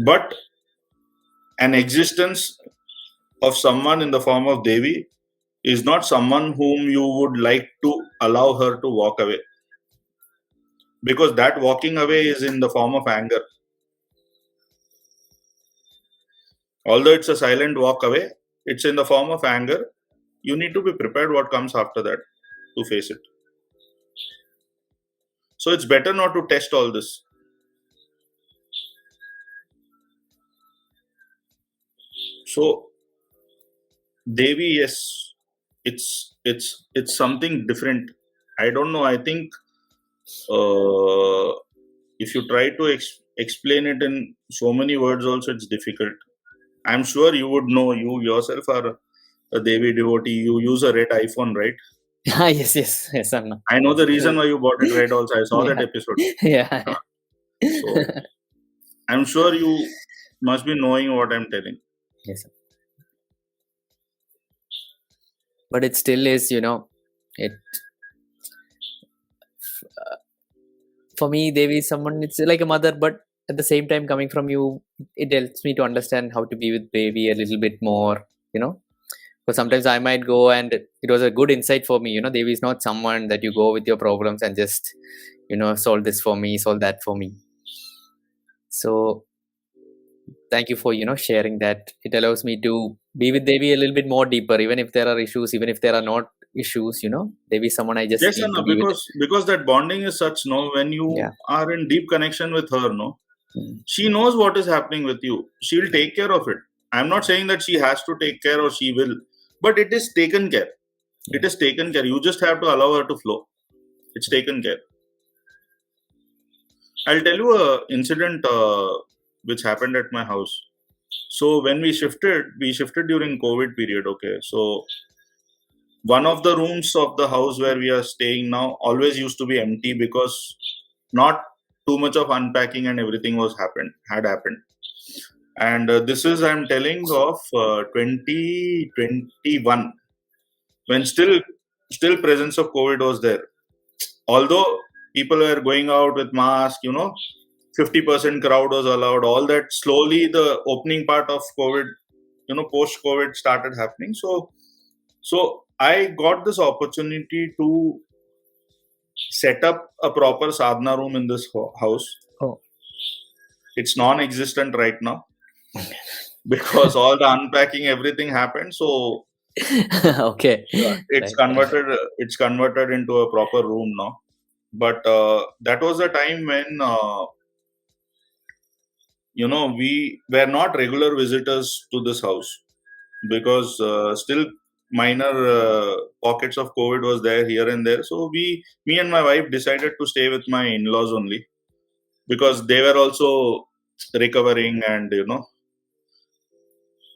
But an existence of someone in the form of Devi is not someone whom you would like to allow her to walk away. Because that walking away is in the form of anger. Although it's a silent walk away, it's in the form of anger. You need to be prepared what comes after that to face it. So it's better not to test all this. So Devi, yes, it's something different. I don't know. I think if you try to explain it in so many words, also it's difficult. I'm sure you would know. You yourself are a Devi devotee. You use a red iPhone, right? Yes, Anna. I know the reason why you bought it red. Also, I saw that episode. Yeah. So I'm sure you must be knowing what I'm telling. Yes, sir. But it still is, it. For me, Devi is someone. It's like a mother, but at the same time, coming from you, it helps me to understand how to be with Devi a little bit more. Because sometimes I might go, and it was a good insight for me. Devi is not someone that you go with your problems and just, solve this for me, solve that for me. So thank you for, sharing that. It allows me to be with Devi a little bit more deeper, even if there are issues, even if there are not issues, Devi is someone I just yes, need Anna, to be because that bonding is such, when you are in deep connection with her, she knows what is happening with you. She'll take care of it. I'm not saying that she has to take care or she will, but it is taken care. It is taken care. You just have to allow her to flow. It's taken care. I'll tell you an incident which happened at my house. So when we shifted during COVID period. Okay, so one of the rooms of the house where we are staying now always used to be empty because not too much of unpacking and everything had happened. And this is, I'm telling of 2021, when still presence of COVID was there. Although people were going out with masks, 50% crowd was allowed. All that, slowly the opening part of COVID, post COVID started happening. So I got this opportunity to set up a proper sadhana room in this house. Oh. It's non-existent right now because all the unpacking, everything happened. So Okay. it's Right. converted into a proper room now. But that was a time when we were not regular visitors to this house, because still minor pockets of COVID was there here and there. So me and my wife decided to stay with my in-laws only, because they were also recovering, and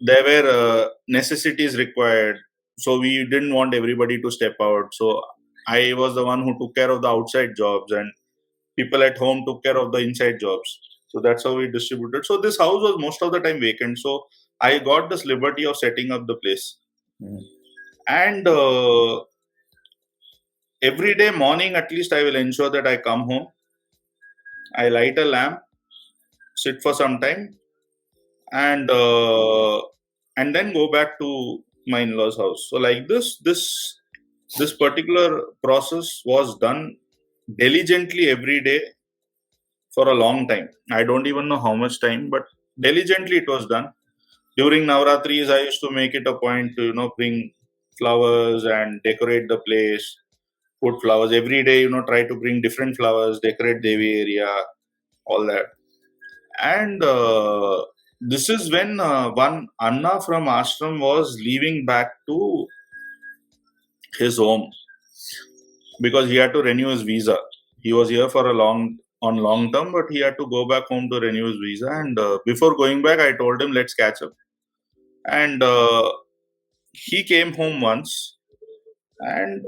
there were necessities required. So we didn't want everybody to step out. So I was the one who took care of the outside jobs, and people at home took care of the inside jobs. So that's how we distributed. So this house was most of the time vacant. So I got this liberty of setting up the place. Mm. And every day morning, at least, I will ensure that I come home, I light a lamp, sit for some time, and then go back to my in-laws' house. So like this particular process was done diligently every day for a long time. I don't even know how much time, but diligently it was done. During Navratris, I used to make it a point to bring flowers and decorate the place. Put flowers every day, try to bring different flowers, decorate Devi area, all that. And this is when one Anna from ashram was leaving back to his home, because he had to renew his visa. He was here for on long term, but he had to go back home to renew his visa. And before going back, I told him, let's catch up. And he came home once, and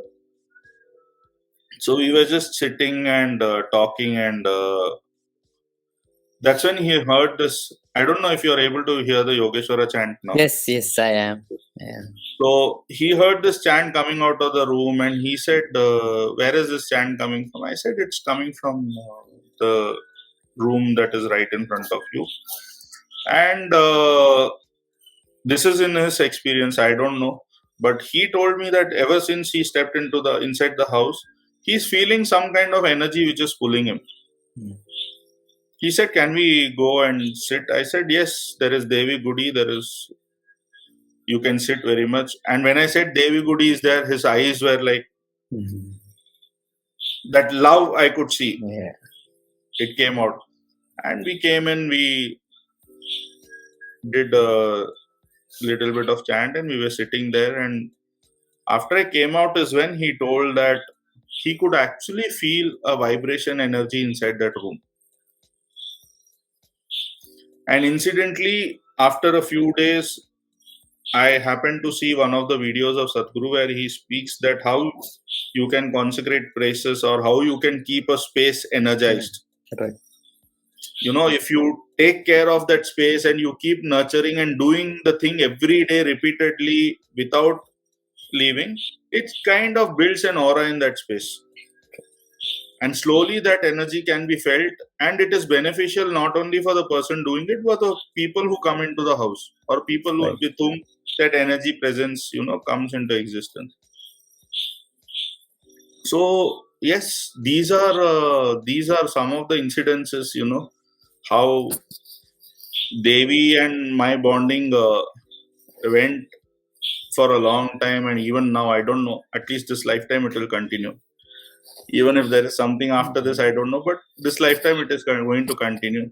so we were just sitting and talking, and that's when he heard this. I don't know if you're able to hear the Yogeshwara chant now. Yes, I am. Yeah. So he heard this chant coming out of the room, and he said, where is this chant coming from? I said, it's coming from the room that is right in front of you. And this is in his experience, I don't know. But he told me that ever since he stepped inside the house, he's feeling some kind of energy which is pulling him. Mm. He said, can we go and sit? I said, yes, there is Devi Gudi, you can sit very much. And when I said Devi Gudi is there, his eyes were like, that love I could see. Yeah. It came out. And we came in, we did a little bit of chant, and we were sitting there. And after I came out is when he told that he could actually feel a vibration energy inside that room. And incidentally, after a few days, I happened to see one of the videos of Sadhguru where he speaks that how you can consecrate places, or how you can keep a space energized. Right. If you take care of that space and you keep nurturing and doing the thing every day repeatedly without leaving, it kind of builds an aura in that space. And slowly that energy can be felt, and it is beneficial not only for the person doing it, but the people who come into the house, or people Right. with whom that energy presence, comes into existence. So yes, these are some of the incidences, how Devi and my bonding went for a long time, and even now, I don't know, at least this lifetime it will continue. Even if there is something after this, I don't know, but this lifetime it is going to continue.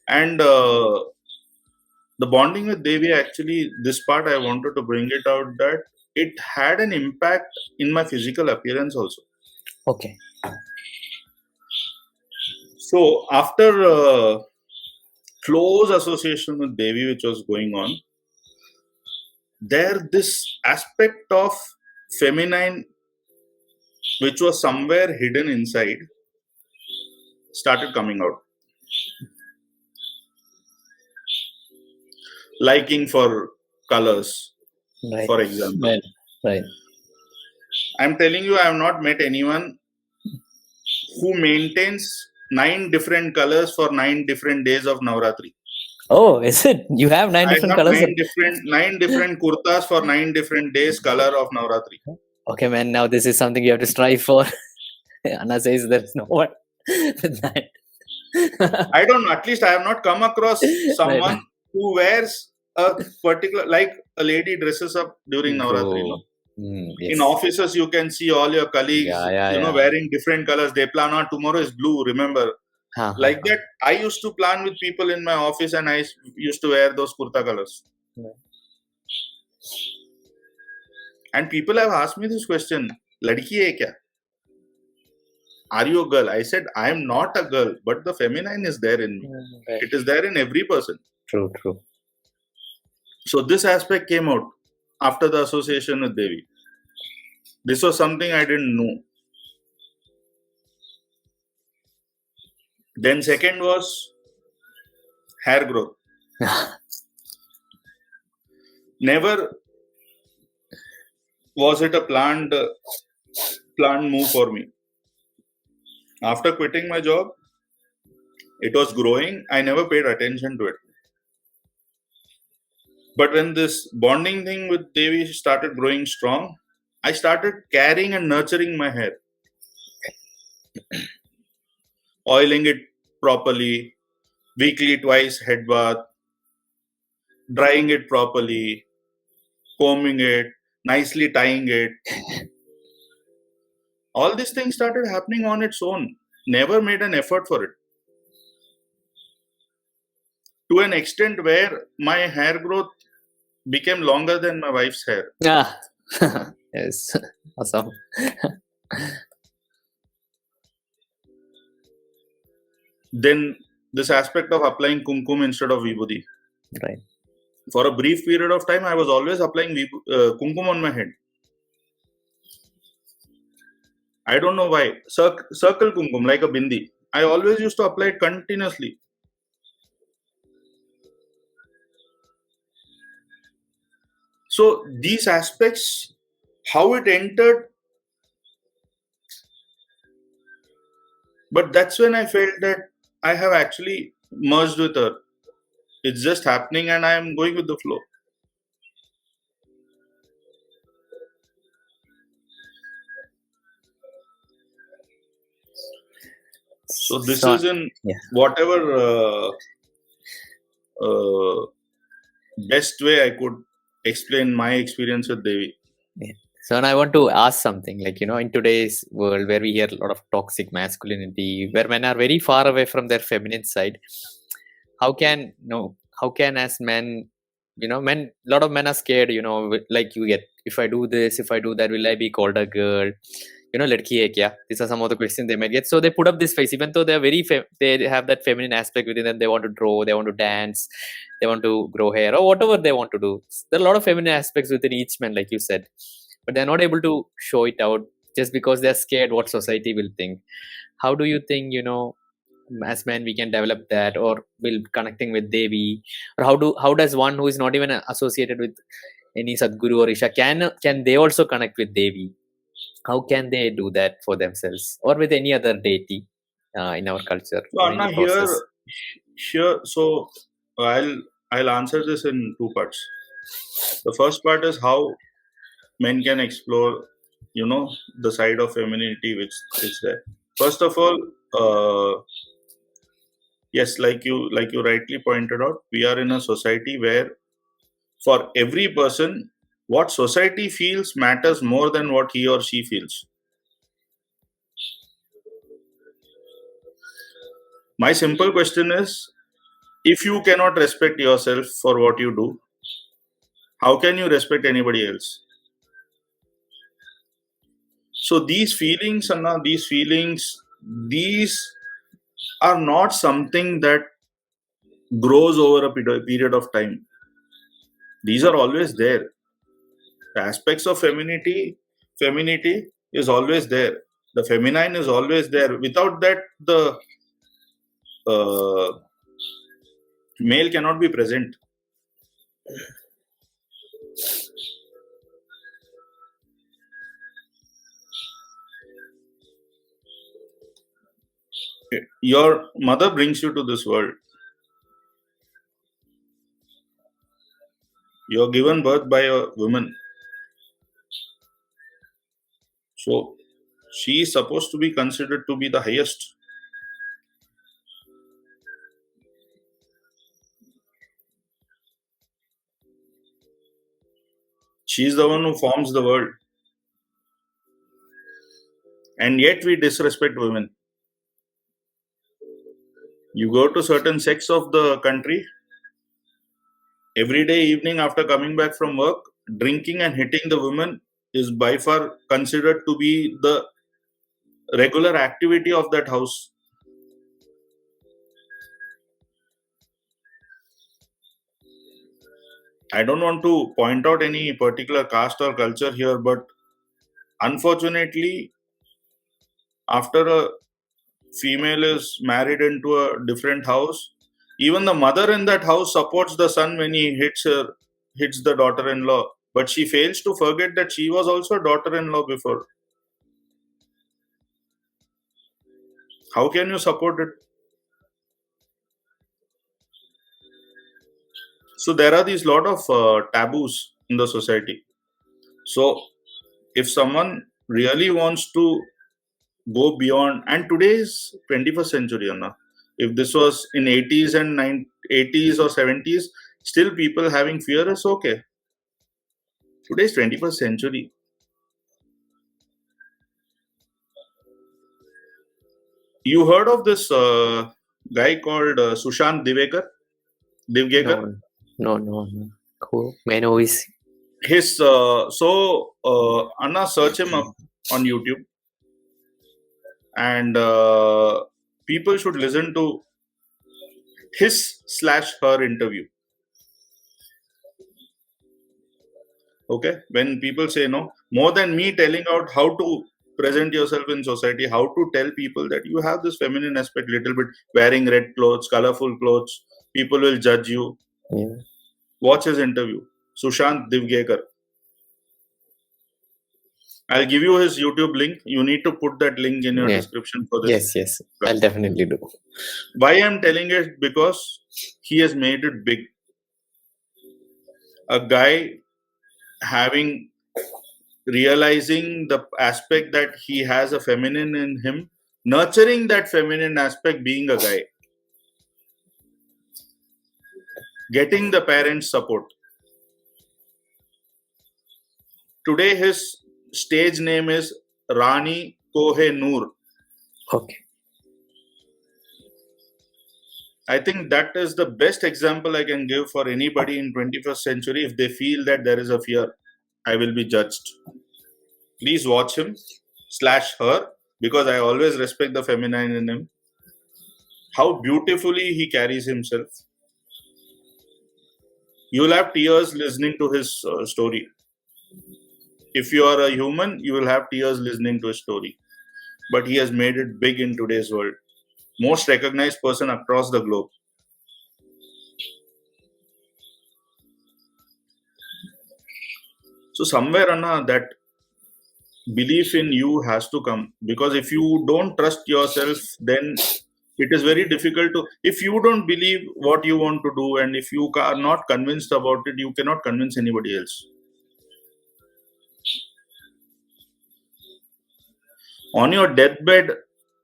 And the bonding with Devi, actually, this part I wanted to bring it out, that it had an impact in my physical appearance also. Okay. So after close association with Devi which was going on, there this aspect of feminine which was somewhere hidden inside started coming out. Liking for colors, Right. for example. Right. Right. I'm telling you, I have not met anyone who maintains 9 different colors for 9 different days of Navratri. Oh, is it? You have 9 I different have colors? 9 different kurtas for 9 different days color of Navratri. Okay, man. Now this is something you have to strive for. Anna says there's no one with that. I don't know. At least I have not come across someone who wears a particular, like a lady dresses up during Navratri. No? Yes. In offices, you can see all your colleagues, wearing different colors. They plan, tomorrow is blue, remember. Like that, I used to plan with people in my office and I used to wear those kurta colors. And people have asked me this question, ladki hai kya? Are you a girl? I said, I am not a girl, but the feminine is there in me. Right. It is there in every person. True. So this aspect came out after the association with Devi. This was something I didn't know. Then second was hair growth. Never was it a planned move for me. After quitting my job, it was growing. I never paid attention to it. But when this bonding thing with Devi started growing strong, I started caring and nurturing my hair. Oiling it properly, weekly twice head bath, drying it properly, combing it, nicely tying it. All these things started happening on its own. Never made an effort for it. To an extent where my hair growth became longer than my wife's hair. Yes. Awesome. Then this aspect of applying kumkum instead of vibhuti. Right. For a brief period of time, I was always applying kumkum on my head. I don't know why. Circle kumkum, like a bindi. I always used to apply it continuously. So these aspects, how it entered, but that's when I felt that I have actually merged with her. It's just happening and I am going with the flow. So this is in whatever best way I could explain my experience with Devi. Yeah. So and I want to ask something, like, in today's world where we hear a lot of toxic masculinity, where men are very far away from their feminine side, how can as men, a lot of men are scared, like you get, if I do this, if I do that, will I be called a girl? Ladki hai kya? These are some of the questions they might get. So they put up this face, even though they're they have that feminine aspect within them. They want to draw, they want to dance, they want to grow hair, or whatever they want to do. There are a lot of feminine aspects within each man, like you said, but they're not able to show it out just because they're scared what society will think. How do you think, as men we can develop that, or will connecting with Devi, or how does one who is not even associated with any Sadhguru or Isha, can they also connect with Devi? How can they do that for themselves or with any other deity in our culture? So Anna, here, so I'll answer this in two parts. The first part is how men can explore, the side of femininity which is there. First of all, yes, like you rightly pointed out, we are in a society where for every person, what society feels matters more than what he or she feels. My simple question is, if you cannot respect yourself for what you do, how can you respect anybody else? So these feelings, Anna, these are not something that grows over a period of time. These are always there. The aspects of femininity is always there. The feminine is always there. Without that, the male cannot be present. Your mother brings you to this world. You're given birth by a woman. So she is supposed to be considered to be the highest. She is the one who forms the world. And yet we disrespect women. You go to certain sects of the country, every day evening after coming back from work, drinking and hitting the women is by far considered to be the regular activity of that house. I don't want to point out any particular caste or culture here, but unfortunately, after a female is married into a different house, even the mother in that house supports the son when he hits the daughter-in-law. But she fails to forget that she was also a daughter-in-law before. How can you support it? So there are these lot of taboos in the society. So if someone really wants to go beyond, and today's 21st century, Anna, if this was in 80s and 80s or 70s, still people having fear is okay. Today's 21st century. You heard of this guy called Sushant Divgekar? No. Cool. May I know is His Anna, search him up on YouTube, and people should listen to his/her interview. Okay, when people say no, more than me telling out how to present yourself in society, how to tell people that you have this feminine aspect, little bit wearing red clothes, colorful clothes, people will judge you. yeah. Watch his interview, Sushant Divgekar. I'll give you his YouTube link. You need to put that link in your description for this. Yes. I'll definitely do. Why I'm telling it? Because he has made it big. A guy realizing the aspect that he has a feminine in him, nurturing that feminine aspect, being a guy, getting the parents' support. Today his stage name is Rani Kohinoor. Okay. I think that is the best example I can give for anybody in 21st century. If they feel that there is a fear, I will be judged. Please watch him/her, because I always respect the feminine in him. How beautifully he carries himself. You'll have tears listening to his story. If you are a human, you will have tears listening to his story. But he has made it big in today's world. Most recognized person across the globe. So somewhere, Anna, that belief in you has to come, because if you don't trust yourself, then it is very difficult to, if you don't believe what you want to do, and if you are not convinced about it, you cannot convince anybody else. On your deathbed,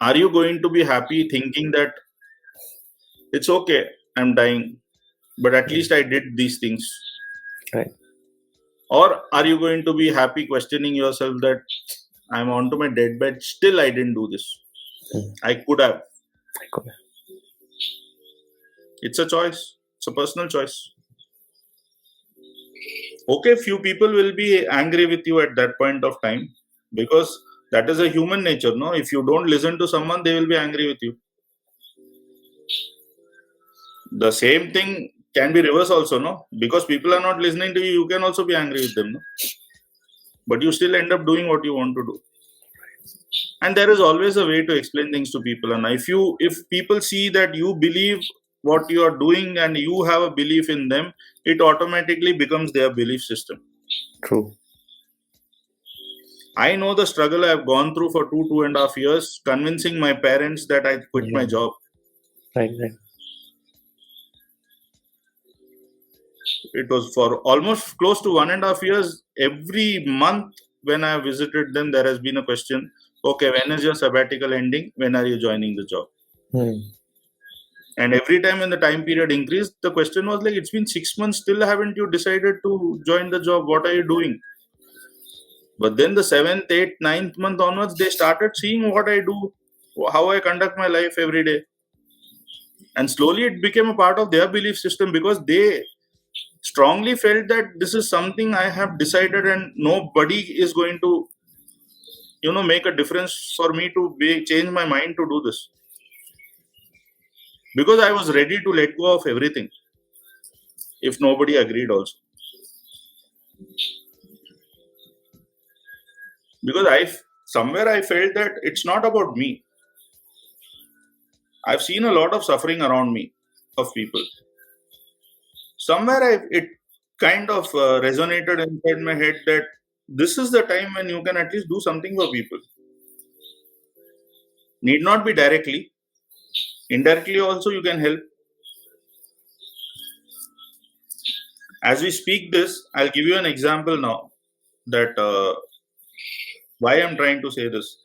are you going to be happy thinking that it's okay, I'm dying, but at least I did these things? Right. Or are you going to be happy questioning yourself that I'm onto my deathbed, still I didn't do this? I could have. It's a choice. It's a personal choice. Okay, few people will be angry with you at that point of time, because that is a human nature, no? If you don't listen to someone, they will be angry with you. The same thing can be reversed also, no? Because people are not listening to you, you can also be angry with them, no? But you still end up doing what you want to do. And there is always a way to explain things to people. And if people see that you believe what you are doing and you have a belief in them, it automatically becomes their belief system. True. I know the struggle I've gone through for 2.5 years, convincing my parents that I quit my job. Right. It was for almost close to 1.5 years. Every month when I visited them, there has been a question. Okay, when is your sabbatical ending? When are you joining the job? And every time when the time period increased, the question was like, it's been 6 months, still haven't you decided to join the job? What are you doing? But then the 7th, 8th, 9th month onwards, they started seeing what I do, how I conduct my life every day. And slowly it became a part of their belief system because they strongly felt that this is something I have decided and nobody is going to, make a difference for me to change my mind to do this. Because I was ready to let go of everything if nobody agreed also. Because somewhere I felt that it's not about me. I've seen a lot of suffering around me of people. Somewhere it kind of resonated inside my head that this is the time when you can at least do something for people. Need not be directly. Indirectly also you can help. As we speak this, I'll give you an example now that why I'm trying to say this.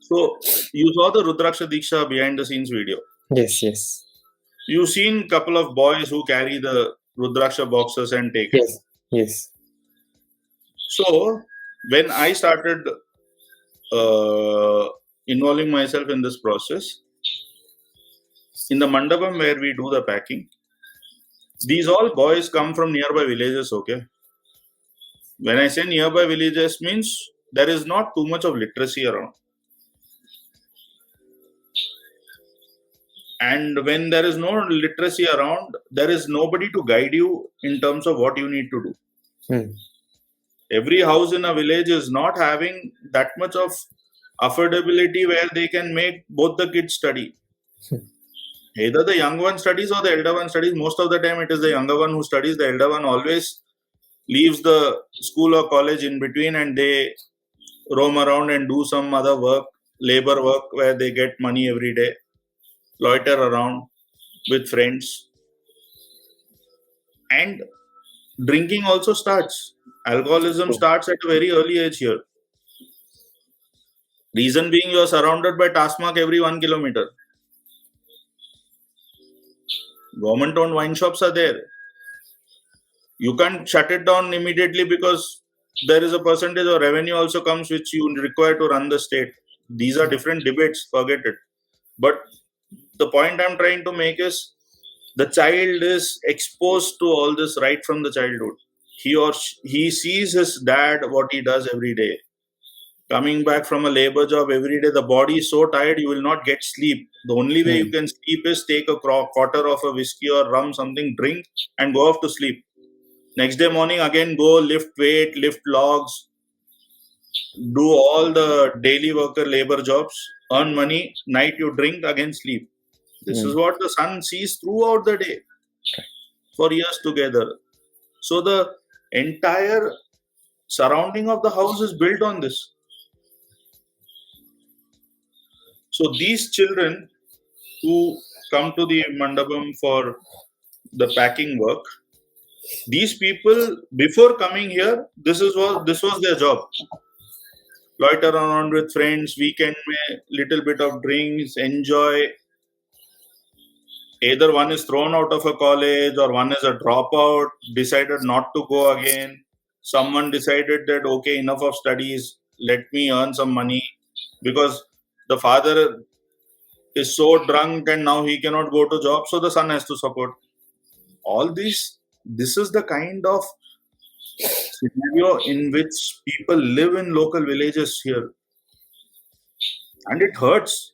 So you saw the Rudraksha Diksha behind the scenes video. Yes. You've seen a couple of boys who carry the Rudraksha boxes and take it. Yes. So when I started involving myself in this process, in the mandapam where we do the packing, these all boys come from nearby villages, okay? When I say nearby villages means there is not too much of literacy around. And when there is no literacy around, there is nobody to guide you in terms of what you need to do. Every house in a village is not having that much of affordability where they can make both the kids study. Either the young one studies or the elder one studies. Most of the time it is the younger one who studies. The elder one always leaves the school or college in between and they roam around and do some other work, labor work where they get money every day, loiter around with friends. And drinking also starts. Alcoholism starts at a very early age here. Reason being, you are surrounded by Tasmak every 1 kilometer. Government-owned wine shops are there. You can't shut it down immediately because there is a percentage of revenue also comes which you require to run the state. These are different debates, forget it. But the point I'm trying to make is the child is exposed to all this right from the childhood. He sees his dad, what he does every day. Coming back from a labor job every day, the body is so tired, you will not get sleep. The only way you can sleep is take a quarter of a whiskey or rum, something, drink, and go off to sleep. Next day morning, again go lift weight, lift logs, do all the daily worker labor jobs, earn money, night you drink, again sleep. This is what the sun sees throughout the day for years together. So the entire surrounding of the house is built on this. So these children who come to the mandapam for the packing work, these people before coming here, this was their job. Loiter around with friends, weekend mein little bit of drinks, enjoy. Either one is thrown out of a college or one is a dropout, decided not to go again. Someone decided that, okay, enough of studies, let me earn some money because the father is so drunk and now he cannot go to job, so the son has to support. All this is the kind of scenario in which people live in local villages here. And it hurts.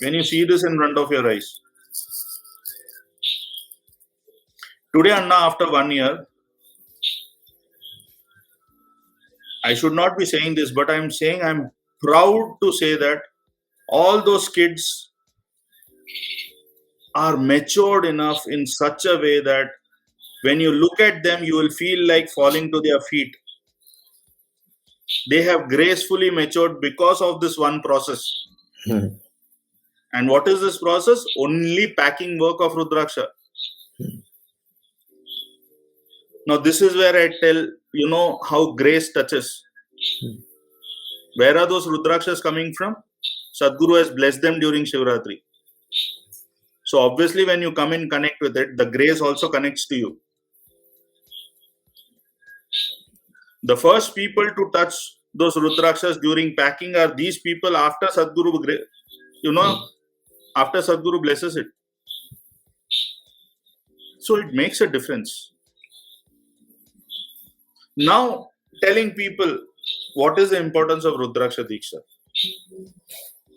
when you see this in front of your eyes. Today, Anna, after 1 year, I should not be saying this, but I'm saying I'm proud to say that all those kids are matured enough in such a way that when you look at them, you will feel like falling to their feet. They have gracefully matured because of this one process. And what is this process? Only packing work of Rudraksha. Now, this is where I tell, how grace touches. Where are those Rudrakshas coming from? Sadhguru has blessed them during Shivratri. So, obviously, when you come in connect with it, the grace also connects to you. The first people to touch those Rudrakshas during packing are these people after Sadhguru, after Sadhguru blesses it. So, it makes a difference. Now, telling people what is the importance of Rudraksha Diksha.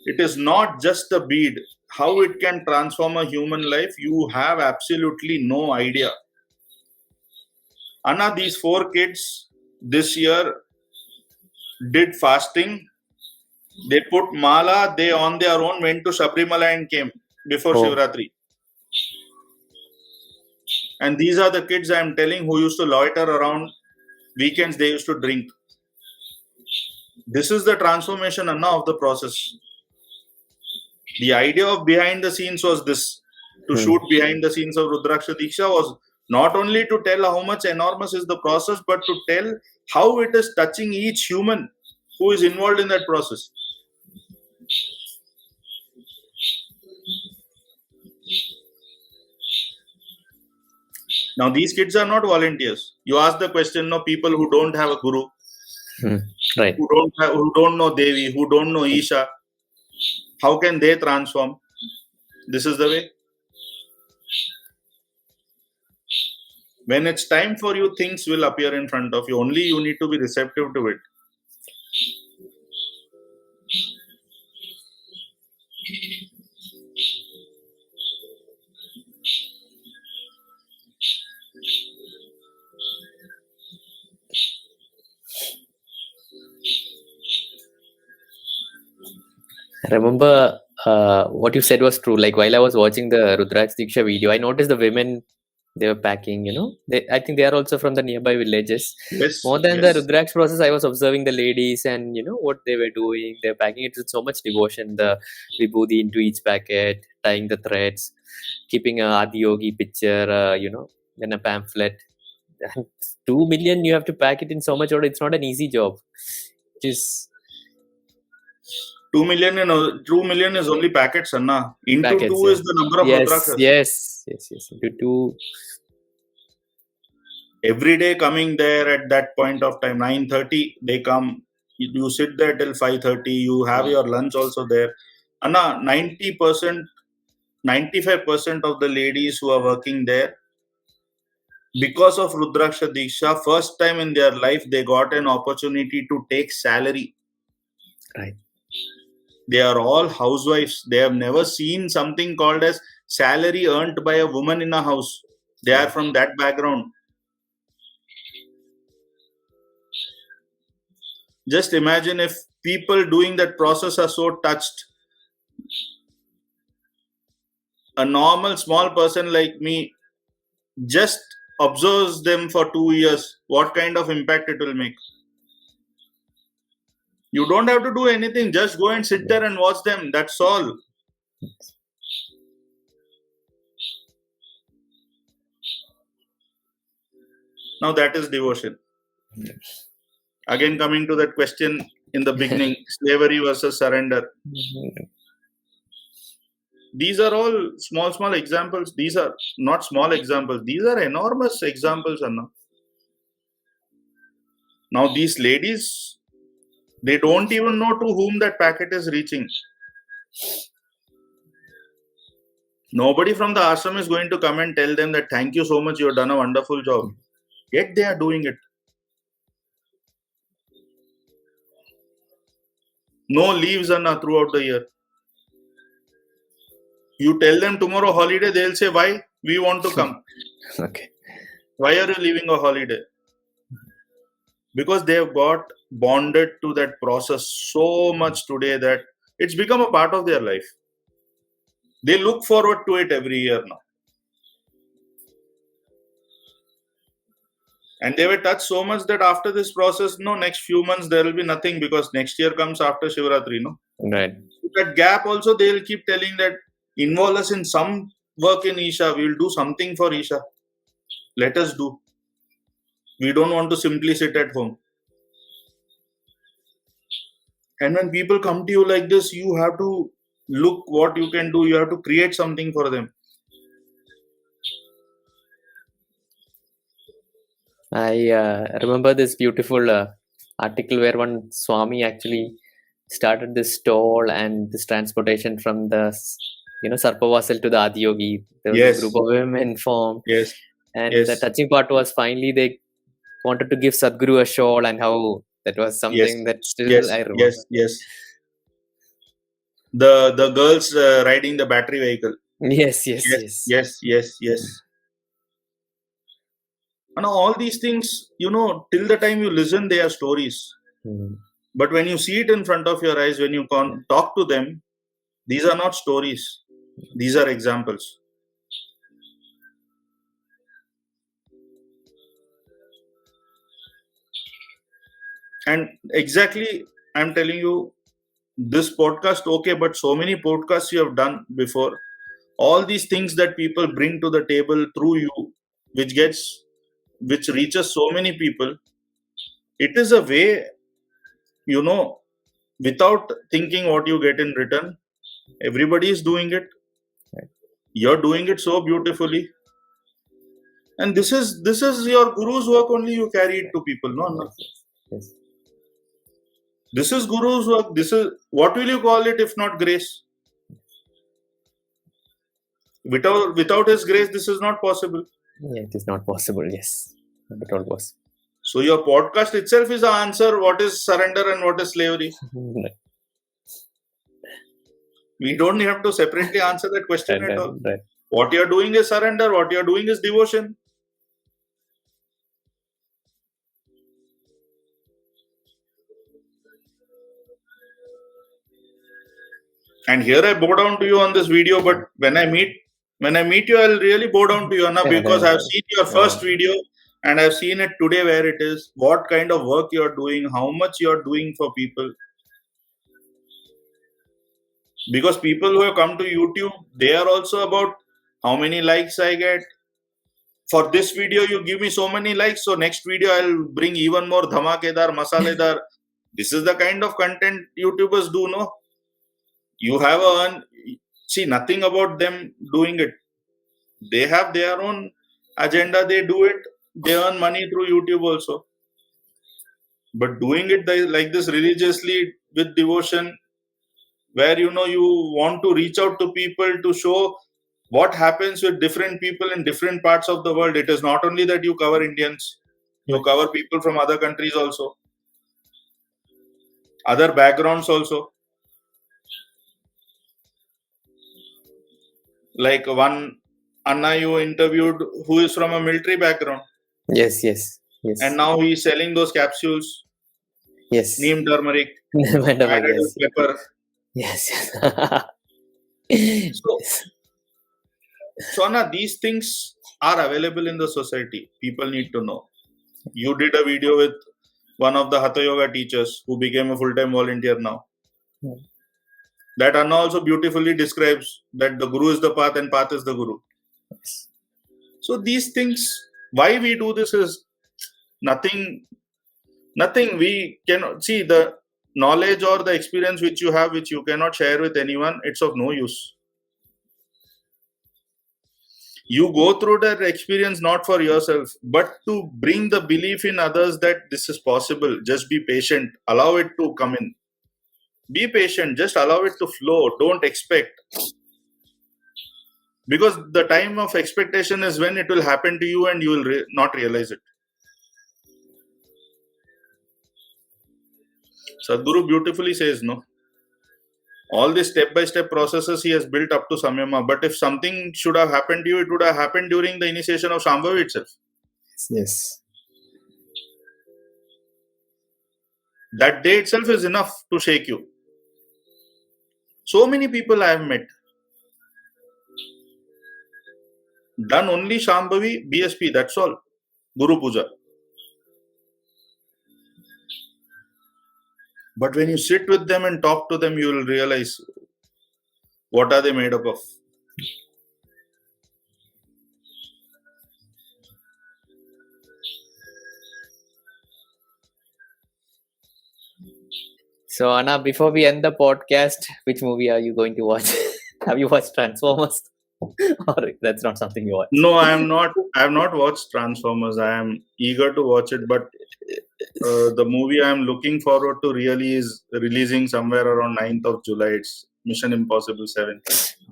It is not just a bead. How it can transform a human life, you have absolutely no idea. Anna, these 4 kids this year did fasting. They put mala, they on their own went to Sabarimala and came before Shivratri. And these are the kids I am telling who used to loiter around. Weekends they used to drink. This is the transformation, Anna, of the process. The idea of behind the scenes was this. To shoot behind the scenes of Rudraksha Diksha was not only to tell how much enormous is the process, but to tell how it is touching each human who is involved in that process. Now, these kids are not volunteers. You ask the question, people who don't have a guru, right, who don't know Devi, who don't know Isha, how can they transform? This is the way. When it's time for you, things will appear in front of you. Only you need to be receptive to it. I remember what you said was true. Like while I was watching the Rudraksha Diksha video, I noticed the women, they were packing, I think they are also from the nearby villages. Yes, More than the Rudraksha process, I was observing the ladies and, what they were doing. They're packing it with so much devotion, the vibhuti into each packet, tying the threads, keeping a Adi Yogi picture, then a pamphlet. 2 million, you have to pack it in so much order. It's not an easy job. It is 2 million is only packets, Anna. Into packets, 2 is the number of Rudrakshas. Yes. Into 2. Every day coming there at that point of time, 9:30, they come. You sit there till 5:30. You have your lunch also there. Anna, 90%, 95% of the ladies who are working there, because of Rudraksha Diksha, first time in their life, they got an opportunity to take salary. Right. They are all housewives. They have never seen something called as salary earned by a woman in a house. They are from that background. Just imagine if people doing that process are so touched. A normal small person like me just observes them for 2 years. What kind of impact it will make? You don't have to do anything. Just go and sit there and watch them. That's all. Now that is devotion. Again, coming to that question in the beginning, slavery versus surrender. These are all small examples. These are not small examples. These are enormous examples, Anna. Now these ladies, they don't even know to whom that packet is reaching. Nobody from the ashram is going to come and tell them that thank you so much, you have done a wonderful job. Yet they are doing it. No leaves, Anna, throughout the year. You tell them tomorrow holiday, they'll say, why? We want to come. Okay. Why are you leaving a holiday? Because they have got bonded to that process so much today that it's become a part of their life. They look forward to it every year now. And they were touched so much that after this process, next few months there will be nothing, because next year comes after Shivratri, Right. So that gap also they'll keep telling that involve us in some work in Isha. We'll do something for Isha. Let us do. We don't want to simply sit at home. And when people come to you like this, you have to look what you can do. You have to create something for them. I remember this beautiful article where one Swami actually started this stall and this transportation from the Sarpavasal to the Adiyogi. There was Yes. a group of women formed. Yes. And Yes. the touching part was finally they wanted to give Sadhguru a shawl, and how that was something that still I remember. Yes. The girls riding the battery vehicle. Yes. And all these things, till the time you listen, they are stories. But when you see it in front of your eyes, when you talk to them, these are not stories. These are examples. And exactly, I'm telling you, this podcast, okay, but so many podcasts you have done before. All these things that people bring to the table through you, which reaches so many people, it is a way, without thinking what you get in return. Everybody is doing it. Right. You're doing it so beautifully. And this is your guru's work only. You carry it to people. No. Yes. This is guru's work. This is, what will you call it if not grace? Without his grace, this is not possible. Yeah, it is not possible. Yes, not at all possible. So your podcast itself is the answer. What is surrender and what is slavery? Right. We don't have to separately answer that question at all. Right. What you are doing is surrender. What you are doing is devotion. And here I bow down to you on this video, but when I meet you, I'll really bow down to you, Anna, because I've seen your first video and I've seen it today where it is, what kind of work you're doing, how much you're doing for people. Because people who have come to YouTube, they are also about how many likes I get. For this video, you give me so many likes, so next video I'll bring even more dhamakedar, masaledar. This is the kind of content YouTubers do, no? You have see, nothing about them doing it. They have their own agenda, they do it, they earn money through YouTube also. But doing it like this religiously with devotion, where you want to reach out to people to show what happens with different people in different parts of the world. It is not only that you cover Indians, you cover people from other countries also, other backgrounds also. Like one Anna you interviewed who is from a military background. Yes. And now he is selling those capsules. Yes. Neem turmeric. Added with pepper. Yes. So Anna, these things are available in the society. People need to know. You did a video with one of the Hatha Yoga teachers who became a full-time volunteer now. That Anna also beautifully describes that the Guru is the path and path is the Guru. Yes. So these things, why we do this is nothing we cannot see. The knowledge or the experience which you have, which you cannot share with anyone, it's of no use. You go through that experience not for yourself, but to bring the belief in others that this is possible. Just be patient. Allow it to come in. Be patient. Just allow it to flow. Don't expect. Because the time of expectation is when it will happen to you and you will not realize it. Sadhguru beautifully says, no. All the step-by-step processes he has built up to Samyama. But if something should have happened to you, it would have happened during the initiation of Shambhavi itself. Yes. That day itself is enough to shake you. So many people I have met, done only Shambhavi, BSP, that's all. Guru Puja. But when you sit with them and talk to them, you will realize what are they made up of. So Anna, before we end the podcast, which movie are you going to watch? Have you watched Transformers? Or that's not something you watch? No, I am not. I have not watched Transformers. I am eager to watch it, but the movie I am looking forward to really is releasing somewhere around 9th of July. It's Mission Impossible 7.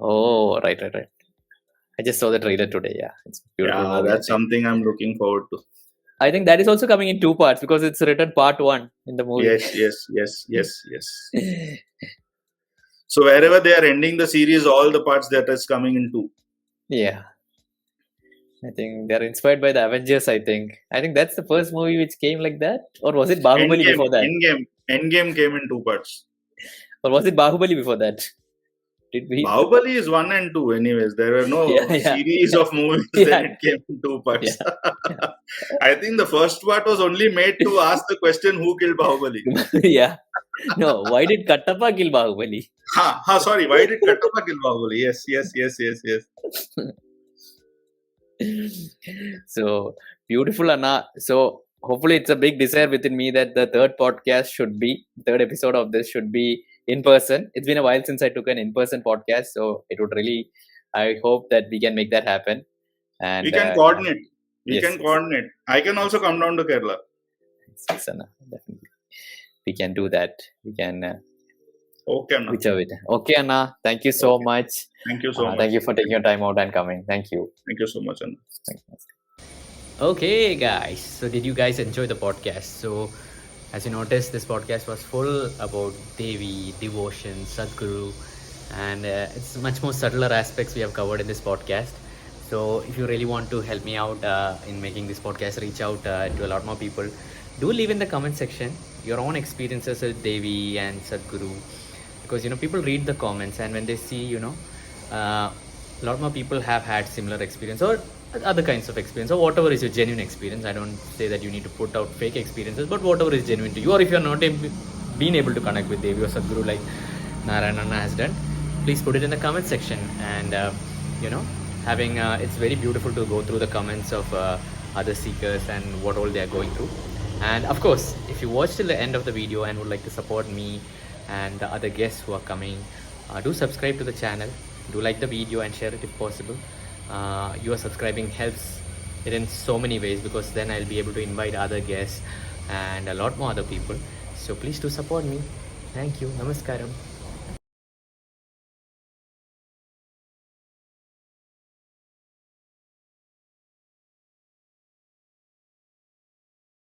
Oh, right. I just saw the trailer today. Yeah, it's beautiful. Yeah, movie, that's something I'm looking forward to. I think that is also coming in 2 parts because it's written part 1 in the movie. Yes. So wherever they are ending the series, all the parts that is coming in 2. Yeah. I think they're inspired by the Avengers, I think. I think that's the first movie which came like that. Or was it Bahubali before that? Endgame came in 2 parts. Or was it Bahubali before that? Bahubali is 1 and 2 anyways. There were no series of movies, then it came in 2 parts. Yeah. I think the first part was only made to ask the question, who killed Bahubali? Yeah. No, why did Kattappa kill Bahubali? Sorry, why did Kattappa kill Bahubali? Yes. So, beautiful, Anna. So, hopefully it's a big desire within me that the third episode of this should be in person. It's been a while since I took an in-person podcast, so I hope that we can make that happen. And we can coordinate. Can coordinate. I can also come down to Kerala. Yes, Anna, definitely. We can do that. We can. Okay, Anna. Okay, Anna. Thank you so much. Thank you so much. Thank you for taking your time out and coming. Thank you. Thank you so much, Anna. Thank you. Okay, guys. So, did you guys enjoy the podcast? So, as you noticed, this podcast was full about Devi, devotion, Sadhguru, and it's much more subtler aspects we have covered in this podcast. So, if you really want to help me out in making this podcast reach out to a lot more people, do leave in the comment section your own experiences with Devi and Sadhguru, because people read the comments, and when they see a lot more people have had similar experience or other kinds of experience, or whatever is your genuine experience. I don't say that you need to put out fake experiences, but whatever is genuine to you, or if you're not been able to connect with Devi or Sadhguru like Narayanan has done, please put it in the comment section. And having it's very beautiful to go through the comments of other seekers and what all they are going through. And of course, if you watch till the end of the video and would like to support me and the other guests who are coming, do subscribe to the channel, do like the video and share it if possible. Your subscribing helps it in so many ways, because then I'll be able to invite other guests and a lot more other people. So please do support me. Thank you. Namaskaram.